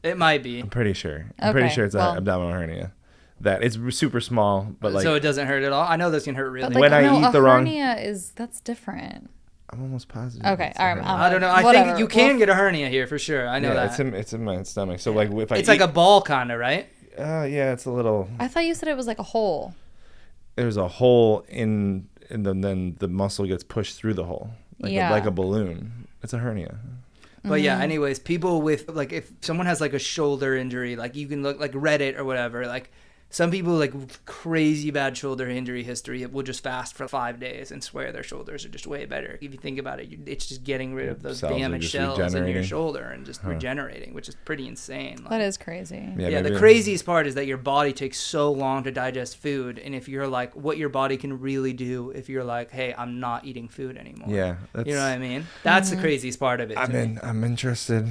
It might be. I'm pretty sure. I'm pretty sure it's an abdominal hernia. That it's super small, but like. So it doesn't hurt at all? I know this can hurt really. But like, when I eat the wrong. Hernia that's different. I'm almost positive. Okay, all right. I don't know. I think you can get a hernia here for sure. I know that. It's in my stomach. So like if it's like a ball kind of, right? Yeah, it's a little. I thought you said it was like a hole. There's a hole and then the muscle gets pushed through the hole like a balloon. It's a hernia. But yeah, anyways, people with like if someone has like a shoulder injury, like you can look like Reddit or whatever, like. Some people like crazy bad shoulder injury history will just fast for 5 days and swear their shoulders are just way better. If you think about it, it's just getting rid of those damaged cells in your shoulder and just regenerating, which is pretty insane. Like, that is crazy. Yeah, the craziest part is that your body takes so long to digest food, and if you're like, what your body can really do if you're like, hey, I'm not eating food anymore. Yeah, you know what I mean? That's the craziest part of it. I'm interested.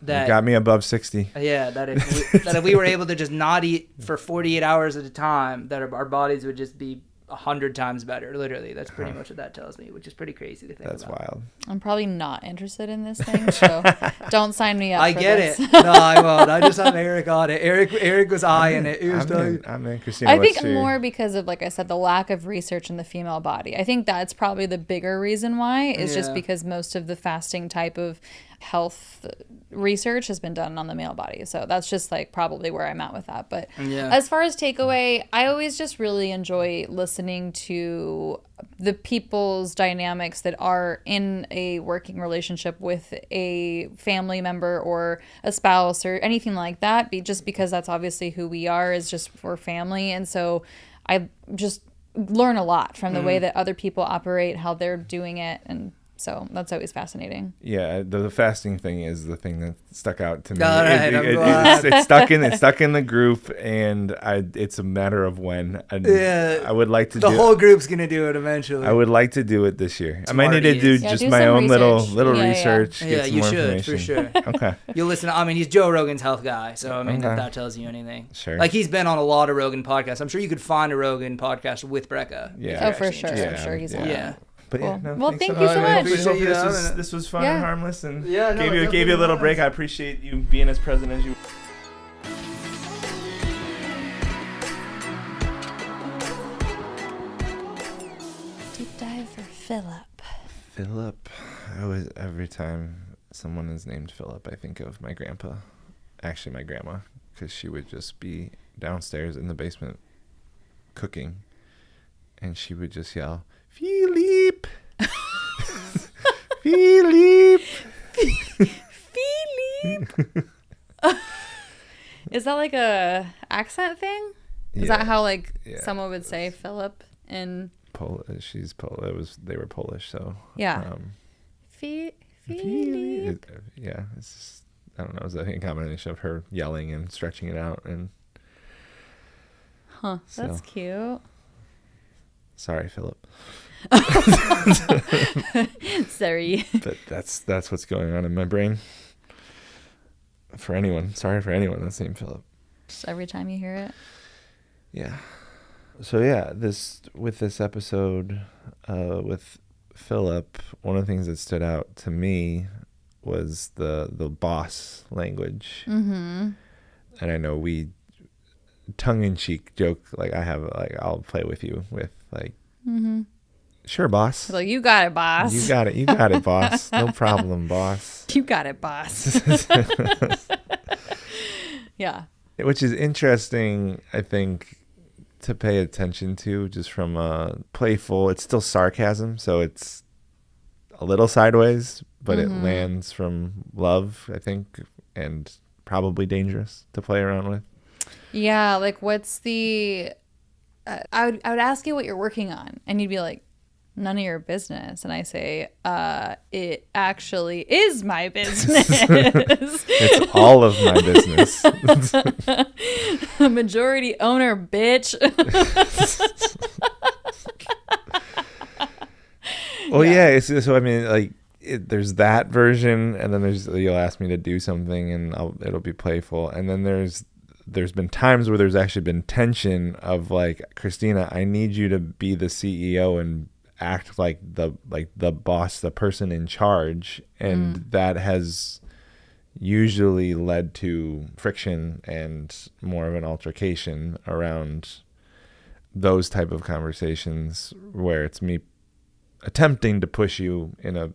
That you got me above 60. Yeah, that if we were able to just not eat for 48 hours at a time, that our bodies would just be 100 times better. Literally, that's pretty much what that tells me, which is pretty crazy to think about. That's wild. I'm probably not interested in this thing, so don't sign me up. I get it. No, I won't. I just have Eric on it. Eric was eyeing it. He was I'm in. Christina, I think more because of, like I said, the lack of research in the female body. I think that's probably the bigger reason why is just because most of the fasting type of health research has been done on the male body. So that's just like probably where I'm at with that. But Yeah. as far as takeaway, I always just really enjoy listening to the people's dynamics that are in a working relationship with a family member or a spouse or anything like that. Just because that's obviously who we are, is just we're family. And so I just learn a lot from the way that other people operate, how they're doing it. And so that's always fascinating. Yeah, the fasting thing is the thing that stuck out to me. All right, I'm glad. It's stuck in the group, and it's a matter of when. I would like to The whole group's going to do it eventually. I would like to do it this year. I might need to do Smarties. just do my some own little research. research. Yeah, Get some you more should, information. for sure. Okay. You'll listen. I mean, he's Joe Rogan's health guy, so I mean, if Okay. that tells you anything. Sure. Like, he's been on a lot of Rogan podcasts. I'm sure you could find a Rogan podcast with Brecca. Yeah. if you're Oh, for actually sure. interested. I'm sure he's on. Yeah. But Cool. yeah, no, Well, thanks thank so you so much. I much. appreciate you having it. this was fun Yeah. and harmless, and Yeah, no, it gave you a little definitely break. was. I appreciate you being as present as you. Deep dive for Philip. Philip. Every time someone is named Philip, I think of my grandpa. Actually, my grandma, because she would just be downstairs in the basement cooking, and she would just yell, "Philippe, Philippe." Philippe. Is that like a accent thing? Is that how like someone would say Philip in She's Polish. They were Polish, so yeah. Philippe. Yeah, it's just, I don't know. It's I think a combination of her yelling and stretching it out, and That's cute. sorry, Philip. Sorry. But that's what's going on in my brain. Sorry for anyone that's named Philip. Just every time you hear it. Yeah. So yeah, this episode with Philip, one of the things that stood out to me was the boss language. Mm-hmm. And I know we tongue-in-cheek joke, like I'll play with you with like, sure, boss. Like, you got it, boss. You got it, boss. No problem, boss. You got it, boss. Yeah. Which is interesting, I think, to pay attention to, just from a playful, it's still sarcasm, so it's a little sideways, but it lands from love, I think, and probably dangerous to play around with. Yeah, like what's the I would ask you what you're working on, and you'd be like, none of your business. And I say, it actually is my business. It's all of my business. A majority owner, bitch. Well, yeah. So I mean, like, there's that version, and then you'll ask me to do something, and it'll be playful, and then there's been times where there's actually been tension of like, Christina, I need you to be the CEO and act like the boss, the person in charge, and that has usually led to friction and more of an altercation around those type of conversations, where it's me attempting to push you in a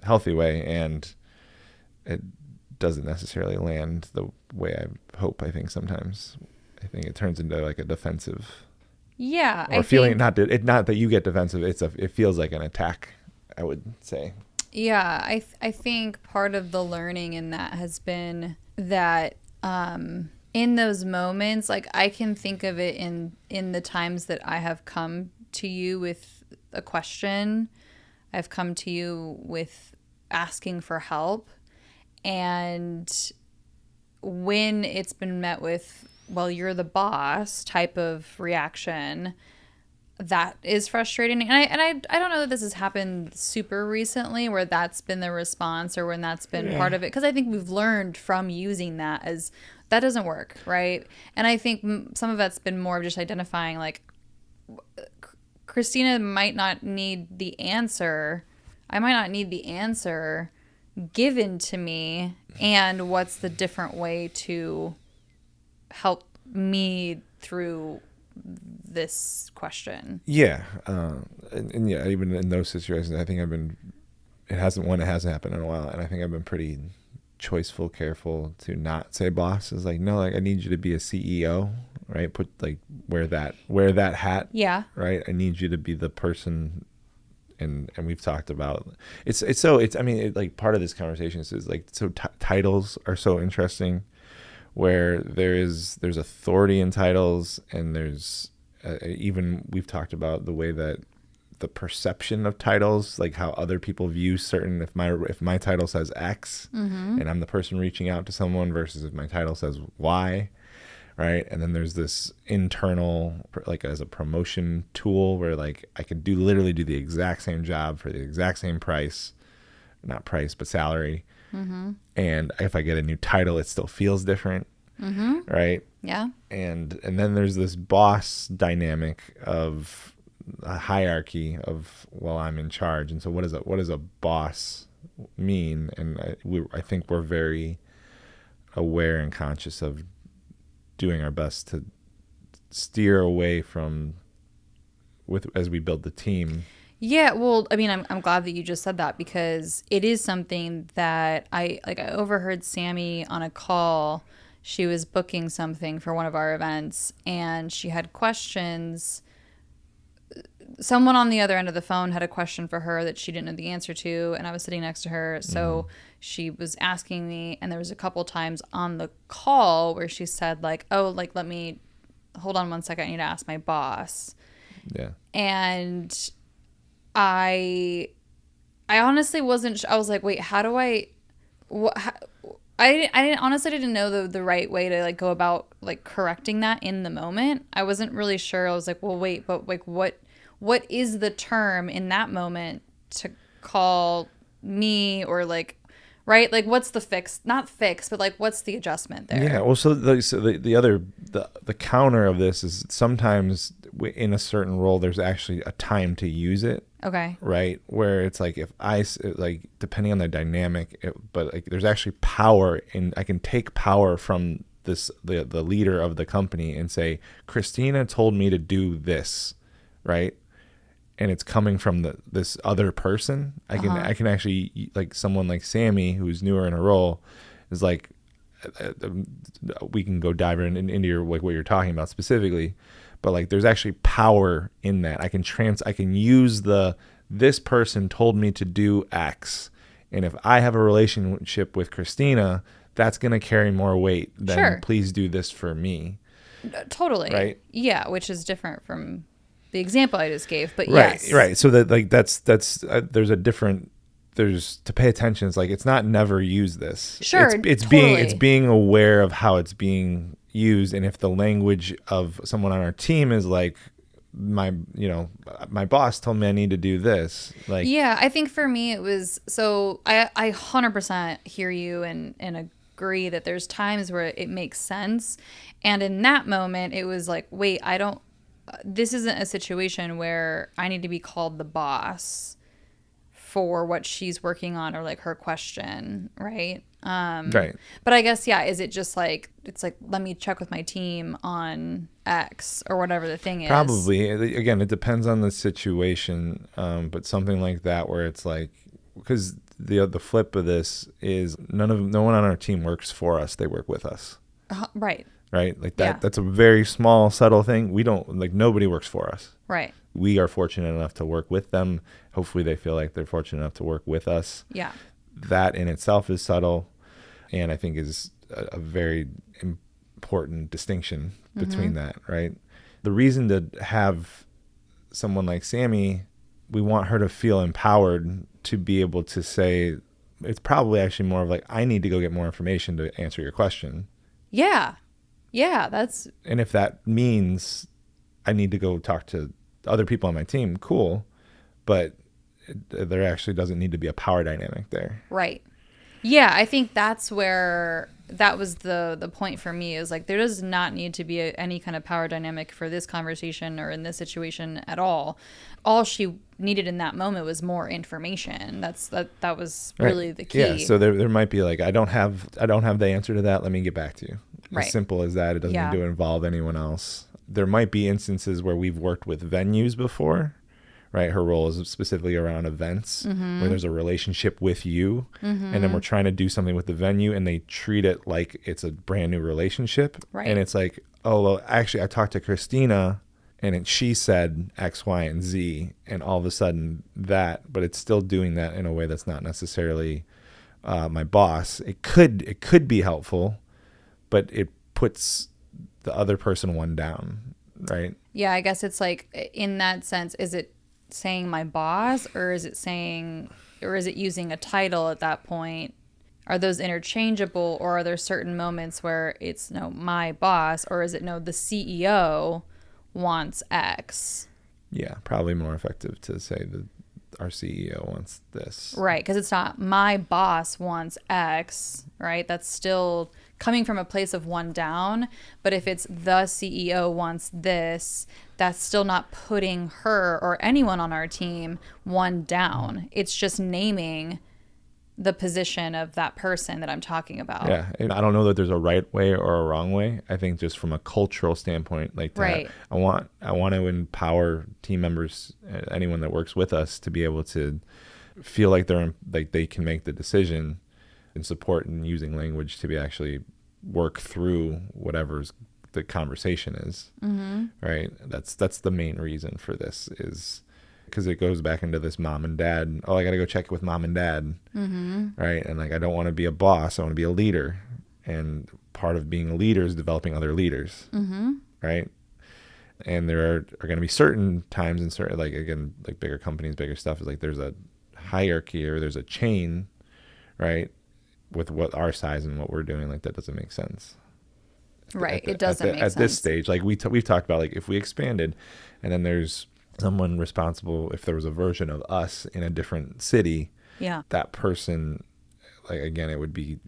healthy way, and it doesn't necessarily land the way I hope. I think sometimes it turns into like a defensive, Yeah, or feeling, not that you get defensive. It feels like an attack, I would say. Yeah, I think part of the learning in that has been that in those moments, like, I can think of it in the times that I have come to you with a question, I've come to you with asking for help, and when it's been met with, well, you're the boss type of reaction, that is frustrating. And I don't know that this has happened super recently where that's been the response, or when that's been part of it, because I think we've learned from using that as that doesn't work, right? And I think some of that's been more of just identifying, like, Christina might not need the answer. I might not need the answer given to me, and what's the different way to help me through this question. Yeah, and yeah, even in those situations, I think I've been it hasn't happened in a while, and I think I've been pretty choiceful, careful to not say boss. Is like, no, like I need you to be a CEO, right? Put like wear that hat. Yeah. Right. I need you to be the person. And we've talked about like part of this conversation is like, so titles are so interesting, where there's authority in titles, and there's even we've talked about the way that the perception of titles, like how other people view certain, if my title says X and I'm the person reaching out to someone, versus if my title says Y. Right. And then there's this internal, like as a promotion tool, where like I could literally do the exact same job for the exact same price, not price, but salary. And if I get a new title, it still feels different. Right. Yeah. And then there's this boss dynamic of a hierarchy of, well, I'm in charge. And so what does a boss mean? And I think we're very aware and conscious of doing our best to steer away from as we build the team. Yeah, well, I mean, I'm glad that you just said that, because it is something that I overheard Sammy on a call. She was booking something for one of our events, and she had questions. Someone on the other end of the phone had a question for her that she didn't know the answer to, and I was sitting next to her. So she was asking me, and there was a couple times on the call where she said like, oh, like, let me hold on one second. I need to ask my boss. Yeah. And I honestly wasn't, I was like, wait, how do I honestly didn't know the right way to like go about like correcting that in the moment. I wasn't really sure. I was like, well, wait, but like what is the term in that moment to call me, or like, right? Like, what's the not fix, but like, what's the adjustment there? Yeah. Well, so the counter of this is sometimes in a certain role, there's actually a time to use it. Okay. Right. Where it's like, if like, depending on the dynamic, but like there's actually power in, I can take power from the leader of the company and say, Christina told me to do this. Right. And it's coming from this other person. I can actually, like someone like Sammy, who's newer in a role, is like, we can go dive into your, like what you're talking about specifically, but like there's actually power in that. I can use this person told me to do X, and if I have a relationship with Christina, that's gonna carry more weight than please do this for me. Totally. Right. Yeah, which is different from the example I just gave, but right, yes. Right. So that like that's there's to pay attention. It's like, it's not never use this. Sure. It's totally. being aware of how it's being used, and if the language of someone on our team is like, my boss told me I need to do this. Like, yeah, I think for me it was, so I 100% hear you and agree that there's times where it makes sense, and in that moment it was like, wait, this isn't a situation where I need to be called the boss for what she's working on, or like her question, right? right. But I guess, yeah, is it just like, it's like, let me check with my team on X or whatever the thing is? Probably. Again, it depends on the situation, but something like that, where it's like, because the flip of this is no one on our team works for us; they work with us. Right. Right. Like that. Yeah. That's a very small, subtle thing. We don't, like, nobody works for us. Right. We are fortunate enough to work with them. Hopefully they feel like they're fortunate enough to work with us. Yeah. That in itself is subtle, and I think is a very important distinction between that, right? The reason to have someone like Sammy, we want her to feel empowered to be able to say, it's probably actually more of like, I need to go get more information to answer your question. Yeah. Yeah, that's... And if that means I need to go talk to other people on my team, cool. But there actually doesn't need to be a power dynamic there. Right. Yeah, I think that's where that was the point for me, is like, there does not need to be any kind of power dynamic for this conversation or in this situation at all. All she needed in that moment was more information. That was really the key. Yeah, so there might be like, I don't have the answer to that. Let me get back to you. Right. As simple as that. It doesn't need to involve anyone else. There might be instances where we've worked with venues before, right? Her role is specifically around events where there's a relationship with you, and then we're trying to do something with the venue, and they treat it like it's a brand new relationship. Right. And it's like, oh, well, actually, I talked to Christina, and she said X, Y, and Z, and all of a sudden that, but it's still doing that in a way that's not necessarily my boss. It could be helpful, but it puts the other person one down, right? Yeah, I guess it's like, in that sense, is it saying my boss, or is it using a title at that point? Are those interchangeable, or are there certain moments where it's no, my boss, or is it no, the CEO wants X? Yeah, probably more effective to say that our CEO wants this. Right, because it's not my boss wants X, right? That's still coming from a place of one down. But if it's the CEO wants this, that's still not putting her or anyone on our team one down. It's just naming the position of that person that I'm talking about. Yeah, and I don't know that there's a right way or a wrong way. I think just from a cultural standpoint, like that, Right. I want to empower team members, anyone that works with us, to be able to feel like they can make the decision, and support in using language to be actually work through whatever's the conversation is. Right. That's the main reason for this, is because it goes back into this mom and dad. Oh, I got to go check with mom and dad. Right. And like, I don't want to be a boss. I want to be a leader. And part of being a leader is developing other leaders. Right. And there are going to be certain times in certain, like, again, like bigger companies, bigger stuff, is like there's a hierarchy or there's a chain, right, with what our size and what we're doing. Like, that doesn't make sense. Right. It doesn't make sense. At this stage, like we've talked about, like if we expanded and then there's someone responsible, if there was a version of us in a different city, Yeah. that person, like, again, it would be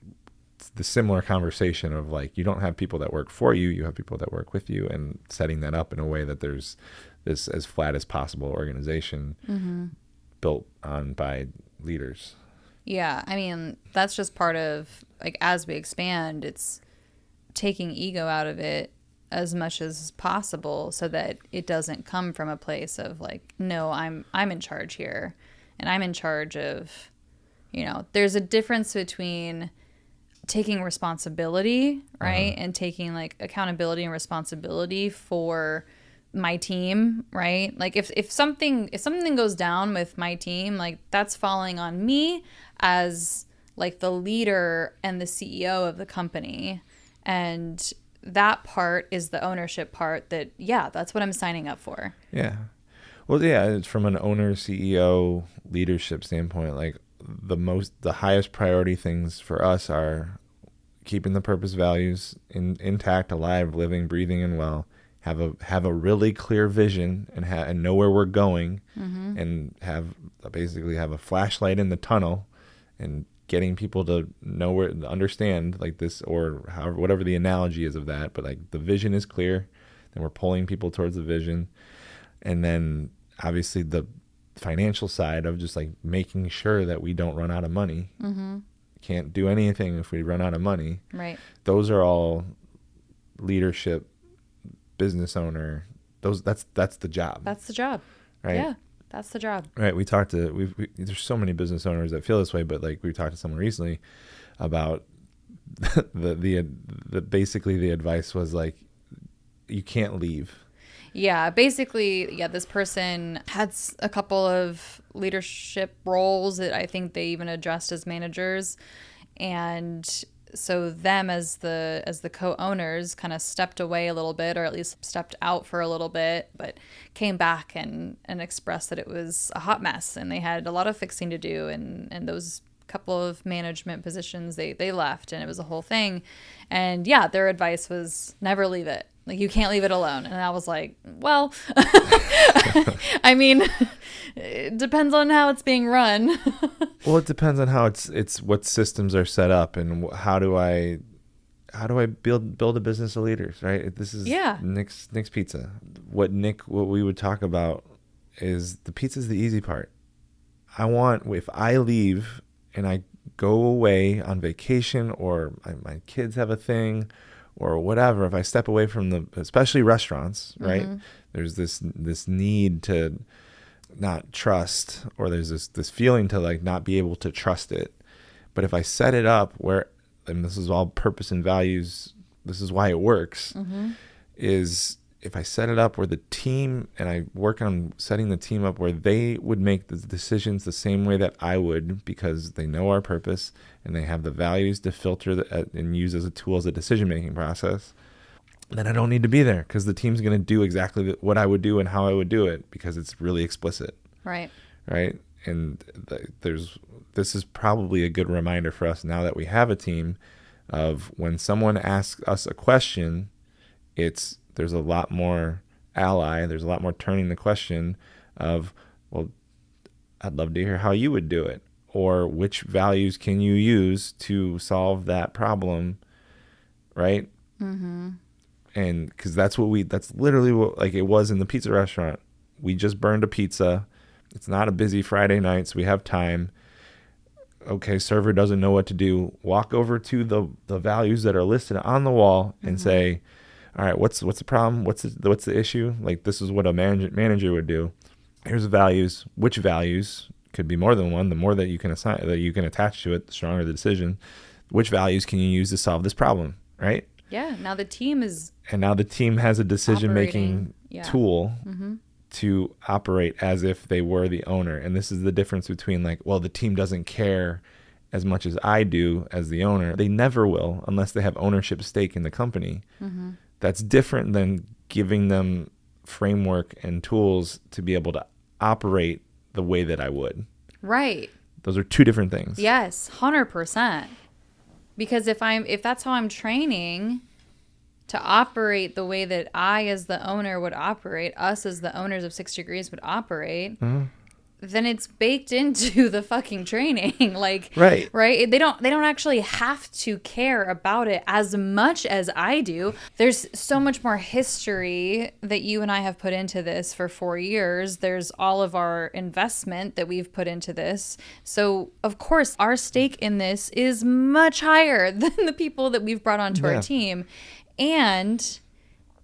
the similar conversation of like, you don't have people that work for you, you have people that work with you, and setting that up in a way that there's this as flat as possible organization built on by leaders. Yeah. I mean, that's just part of, like, as we expand, it's taking ego out of it as much as possible so that it doesn't come from a place of like, no, I'm in charge here, and I'm in charge of, there's a difference between taking responsibility, right? And taking like accountability and responsibility for my team, right? Like if something goes down with my team, like that's falling on me as like the leader and the CEO of the company. And that part is the ownership part that, yeah, that's what I'm signing up for. Yeah. Well, yeah, it's from an owner, CEO, leadership standpoint, like the highest priority things for us are keeping the purpose values intact, alive, living, breathing, and well. Have a really clear vision and know where we're going, and basically have a flashlight in the tunnel, and getting people to know where, understand like this, or however, whatever the analogy is of that, but like the vision is clear, then we're pulling people towards the vision. And then obviously the financial side of just like making sure that we don't run out of money. Can't do anything if we run out of money. Right. Those are all leadership, business owner. That's the job. That's the job. Right. Yeah. That's the job. Right. We talked to, there's so many business owners that feel this way, but like we talked to someone recently about the basically the advice was like, you can't leave. Yeah. Basically, yeah, this person had a couple of leadership roles that I think they even addressed as managers. And so them as the co-owners kind of stepped away a little bit, or at least stepped out for a little bit, but came back and expressed that it was a hot mess and they had a lot of fixing to do, and those couple of management positions they left, and it was a whole thing. And yeah, their advice was never leave it. Like, you can't leave it alone. And I was like, well, I mean, it depends on how it's being run. Well, it depends on how it's what systems are set up, and how do I build a business of leaders, right? This is Nick's Pizza. What we would talk about is the pizza's the easy part. If I leave and I go away on vacation, or my kids have a thing, or whatever, if I step away from especially restaurants, right? There's this need to not trust, or there's this feeling to like not be able to trust it. But if I set it up where, and this is all purpose and values, this is why it works, is if I set it up where the team, and I work on setting the team up where they would make the decisions the same way that I would, because they know our purpose and they have the values to filter and use as a tool as a decision-making process, then I don't need to be there, because the team's going to do exactly what I would do and how I would do it, because it's really explicit. Right. Right. And this is probably a good reminder for us now that we have a team of when someone asks us a question, there's a lot more there's a lot more turning the question of, well, I'd love to hear how you would do it, or which values can you use to solve that problem, right? Mm-hmm. And because that's literally what, like, it was in the pizza restaurant. We just burned a pizza. It's not a busy Friday night, so we have time. Okay, server doesn't know what to do. Walk over to the values that are listed on the wall and say, all right, what's the problem? What's the issue? Like, this is what a manager would do. Here's the values. Which values? Could be more than one. The more that you can assign, that you can attach to it, the stronger the decision. Which values can you use to solve this problem? Right? Yeah. Now the team has a decision-making tool to operate as if they were the owner. And this is the difference between, like, well, the team doesn't care as much as I do as the owner. They never will unless they have ownership stake in the company. Mm-hmm. That's different than giving them framework and tools to be able to operate the way that I would. Right. Those are two different things. Yes, 100%. Because if that's how I'm training to operate the way that I as the owner would operate, us as the owners of 6 Degrees would operate, then it's baked into the fucking training. Like, right? They don't actually have to care about it as much as I do. There's so much more history that you and I have put into this for 4 years. There's all of our investment that we've put into this. So of course our stake in this is much higher than the people that we've brought onto our team. And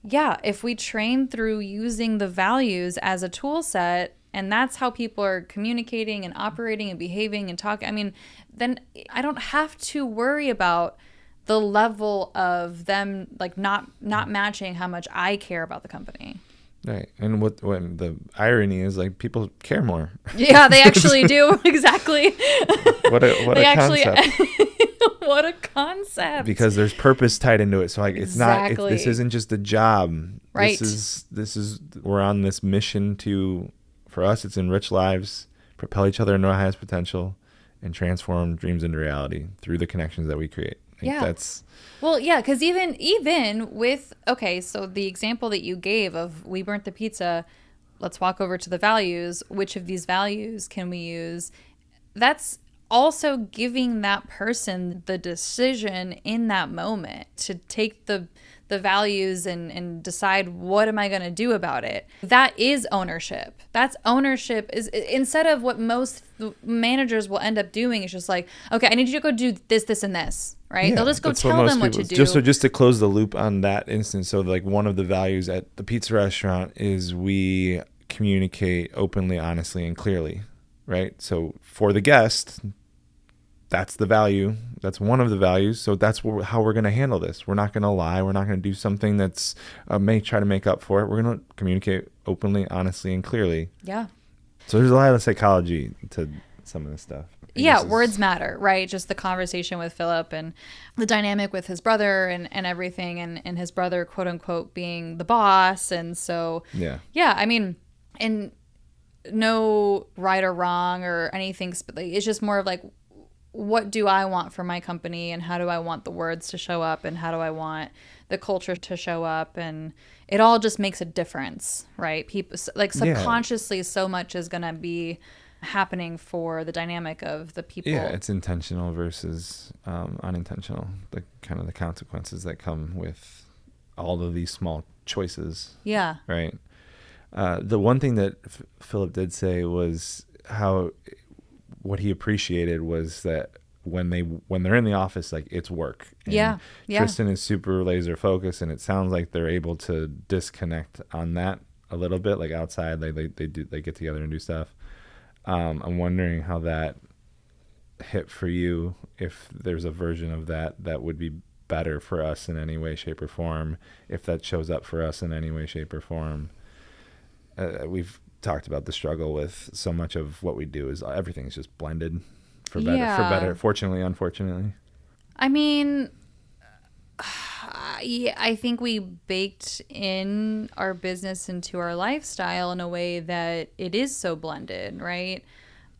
yeah, if we train through using the values as a tool set, and that's how people are communicating and operating and behaving and talking, I mean, then I don't have to worry about the level of them, like, not matching how much I care about the company. Right. And when the irony is, like, people care more. Yeah, they actually do. Exactly. What a concept. What a concept. Because there's purpose tied into it. So, like, it's exactly. not, this isn't just a job. Right. This is we're on this mission for us, it's enrich lives, propel each other into our highest potential, and transform dreams into reality through the connections that we create. Well, yeah, because even with, okay, so the example that you gave of we burnt the pizza, let's walk over to the values. Which of these values can we use? That's also giving that person the decision in that moment to take the values and decide, what am I going to do about it? That is ownership. That's ownership. Is instead of what most managers will end up doing, is just like, okay, I need you to go do this, this, and this, right? Yeah, they'll just go tell them what to do. Just to close the loop on that instance. So, like, one of the values at the pizza restaurant is we communicate openly, honestly, and clearly, right? So for the guest, that's the value. That's one of the values. So that's how we're going to handle this. We're not going to lie. We're not going to do something that's may try to make up for it. We're going to communicate openly, honestly, and clearly. Yeah. So there's a lot of psychology to some of this stuff. Yeah, words matter, right? Just the conversation with Philip and the dynamic with his brother and everything, and his brother, quote unquote, being the boss. And so, yeah, I mean, and no right or wrong or anything. It's just more of like, what do I want for my company, and how do I want the words to show up, and how do I want the culture to show up? And it all just makes a difference, right? People, like, subconsciously, so much is going to be happening for the dynamic of the people. Yeah, it's intentional versus unintentional. The kind of the consequences that come with all of these small choices. Yeah. Right. The one thing that Philip did say was what he appreciated was that when they're in the office, like, it's work. And Tristan is super laser focused, and it sounds like they're able to disconnect on that a little bit, like outside, like they get together and do stuff. I'm wondering how that hit for you, if there's a version of that that would be better for us in any way, shape, or form, if that shows up for us in any way, shape, or form. We've talked about the struggle with so much of what we do is everything's just blended for better, fortunately, unfortunately. I mean, yeah, I think we baked in our business into our lifestyle in a way that it is so blended, right?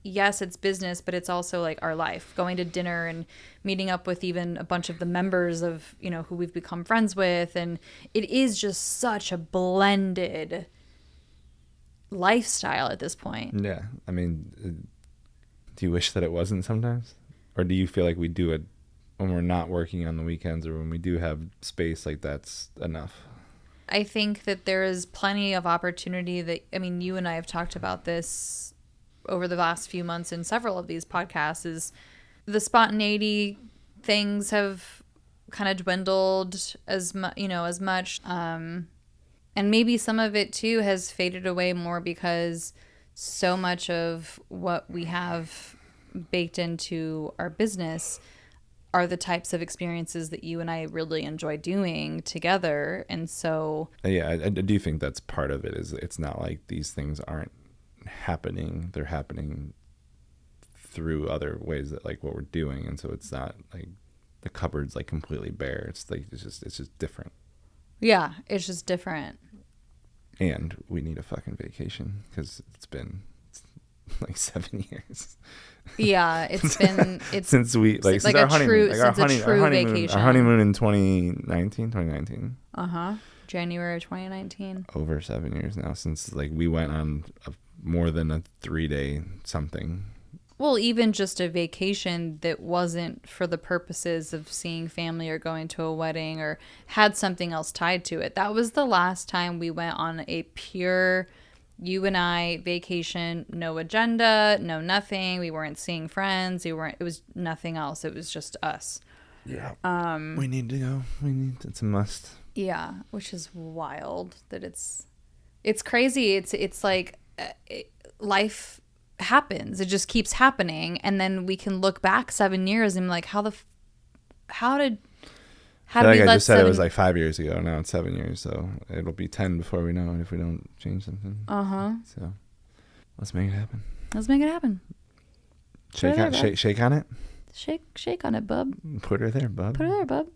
Yes, it's business, but it's also like our life, going to dinner and meeting up with even a bunch of the members of, who we've become friends with. And it is just such a blended lifestyle at this point. Yeah. I mean, do you wish that it wasn't sometimes? Or do you feel like we do it when we're not working on the weekends, or when we do have space, like that's enough? I think that there is plenty of opportunity you and I have talked about this over the last few months in several of these podcasts, is the spontaneity things have kind of dwindled as much. And maybe some of it too has faded away more because so much of what we have baked into our business are the types of experiences that you and I really enjoy doing together. And so yeah, I do think that's part of it. Is it's not like these things aren't happening, they're happening through other ways that like what we're doing, and so it's not like the cupboard's like completely bare. It's like it's just different. Yeah, it's just different. And we need a fucking vacation because it's been like 7 years. Yeah, it's since we like since our honeymoon, like our vacation. Our honeymoon in 2019. January of 2019. Over 7 years now since like we went on more than a 3-day something. Well, even just a vacation that wasn't for the purposes of seeing family or going to a wedding or had something else tied to it. That was the last time we went on a pure you and I vacation, no agenda, no nothing. We weren't seeing friends. It was nothing else. It was just us. Yeah. We need to go. It's a must. Yeah, which is wild that it's crazy. It's like life happens. It just keeps happening, and then we can look back 7 years and be like, how did I just said it was like 5 years ago. Now it's 7 years, so it'll be 10 before we know it if we don't change something. So let's make it happen. Shake on it. Shake on it, bub. Put her there, bub.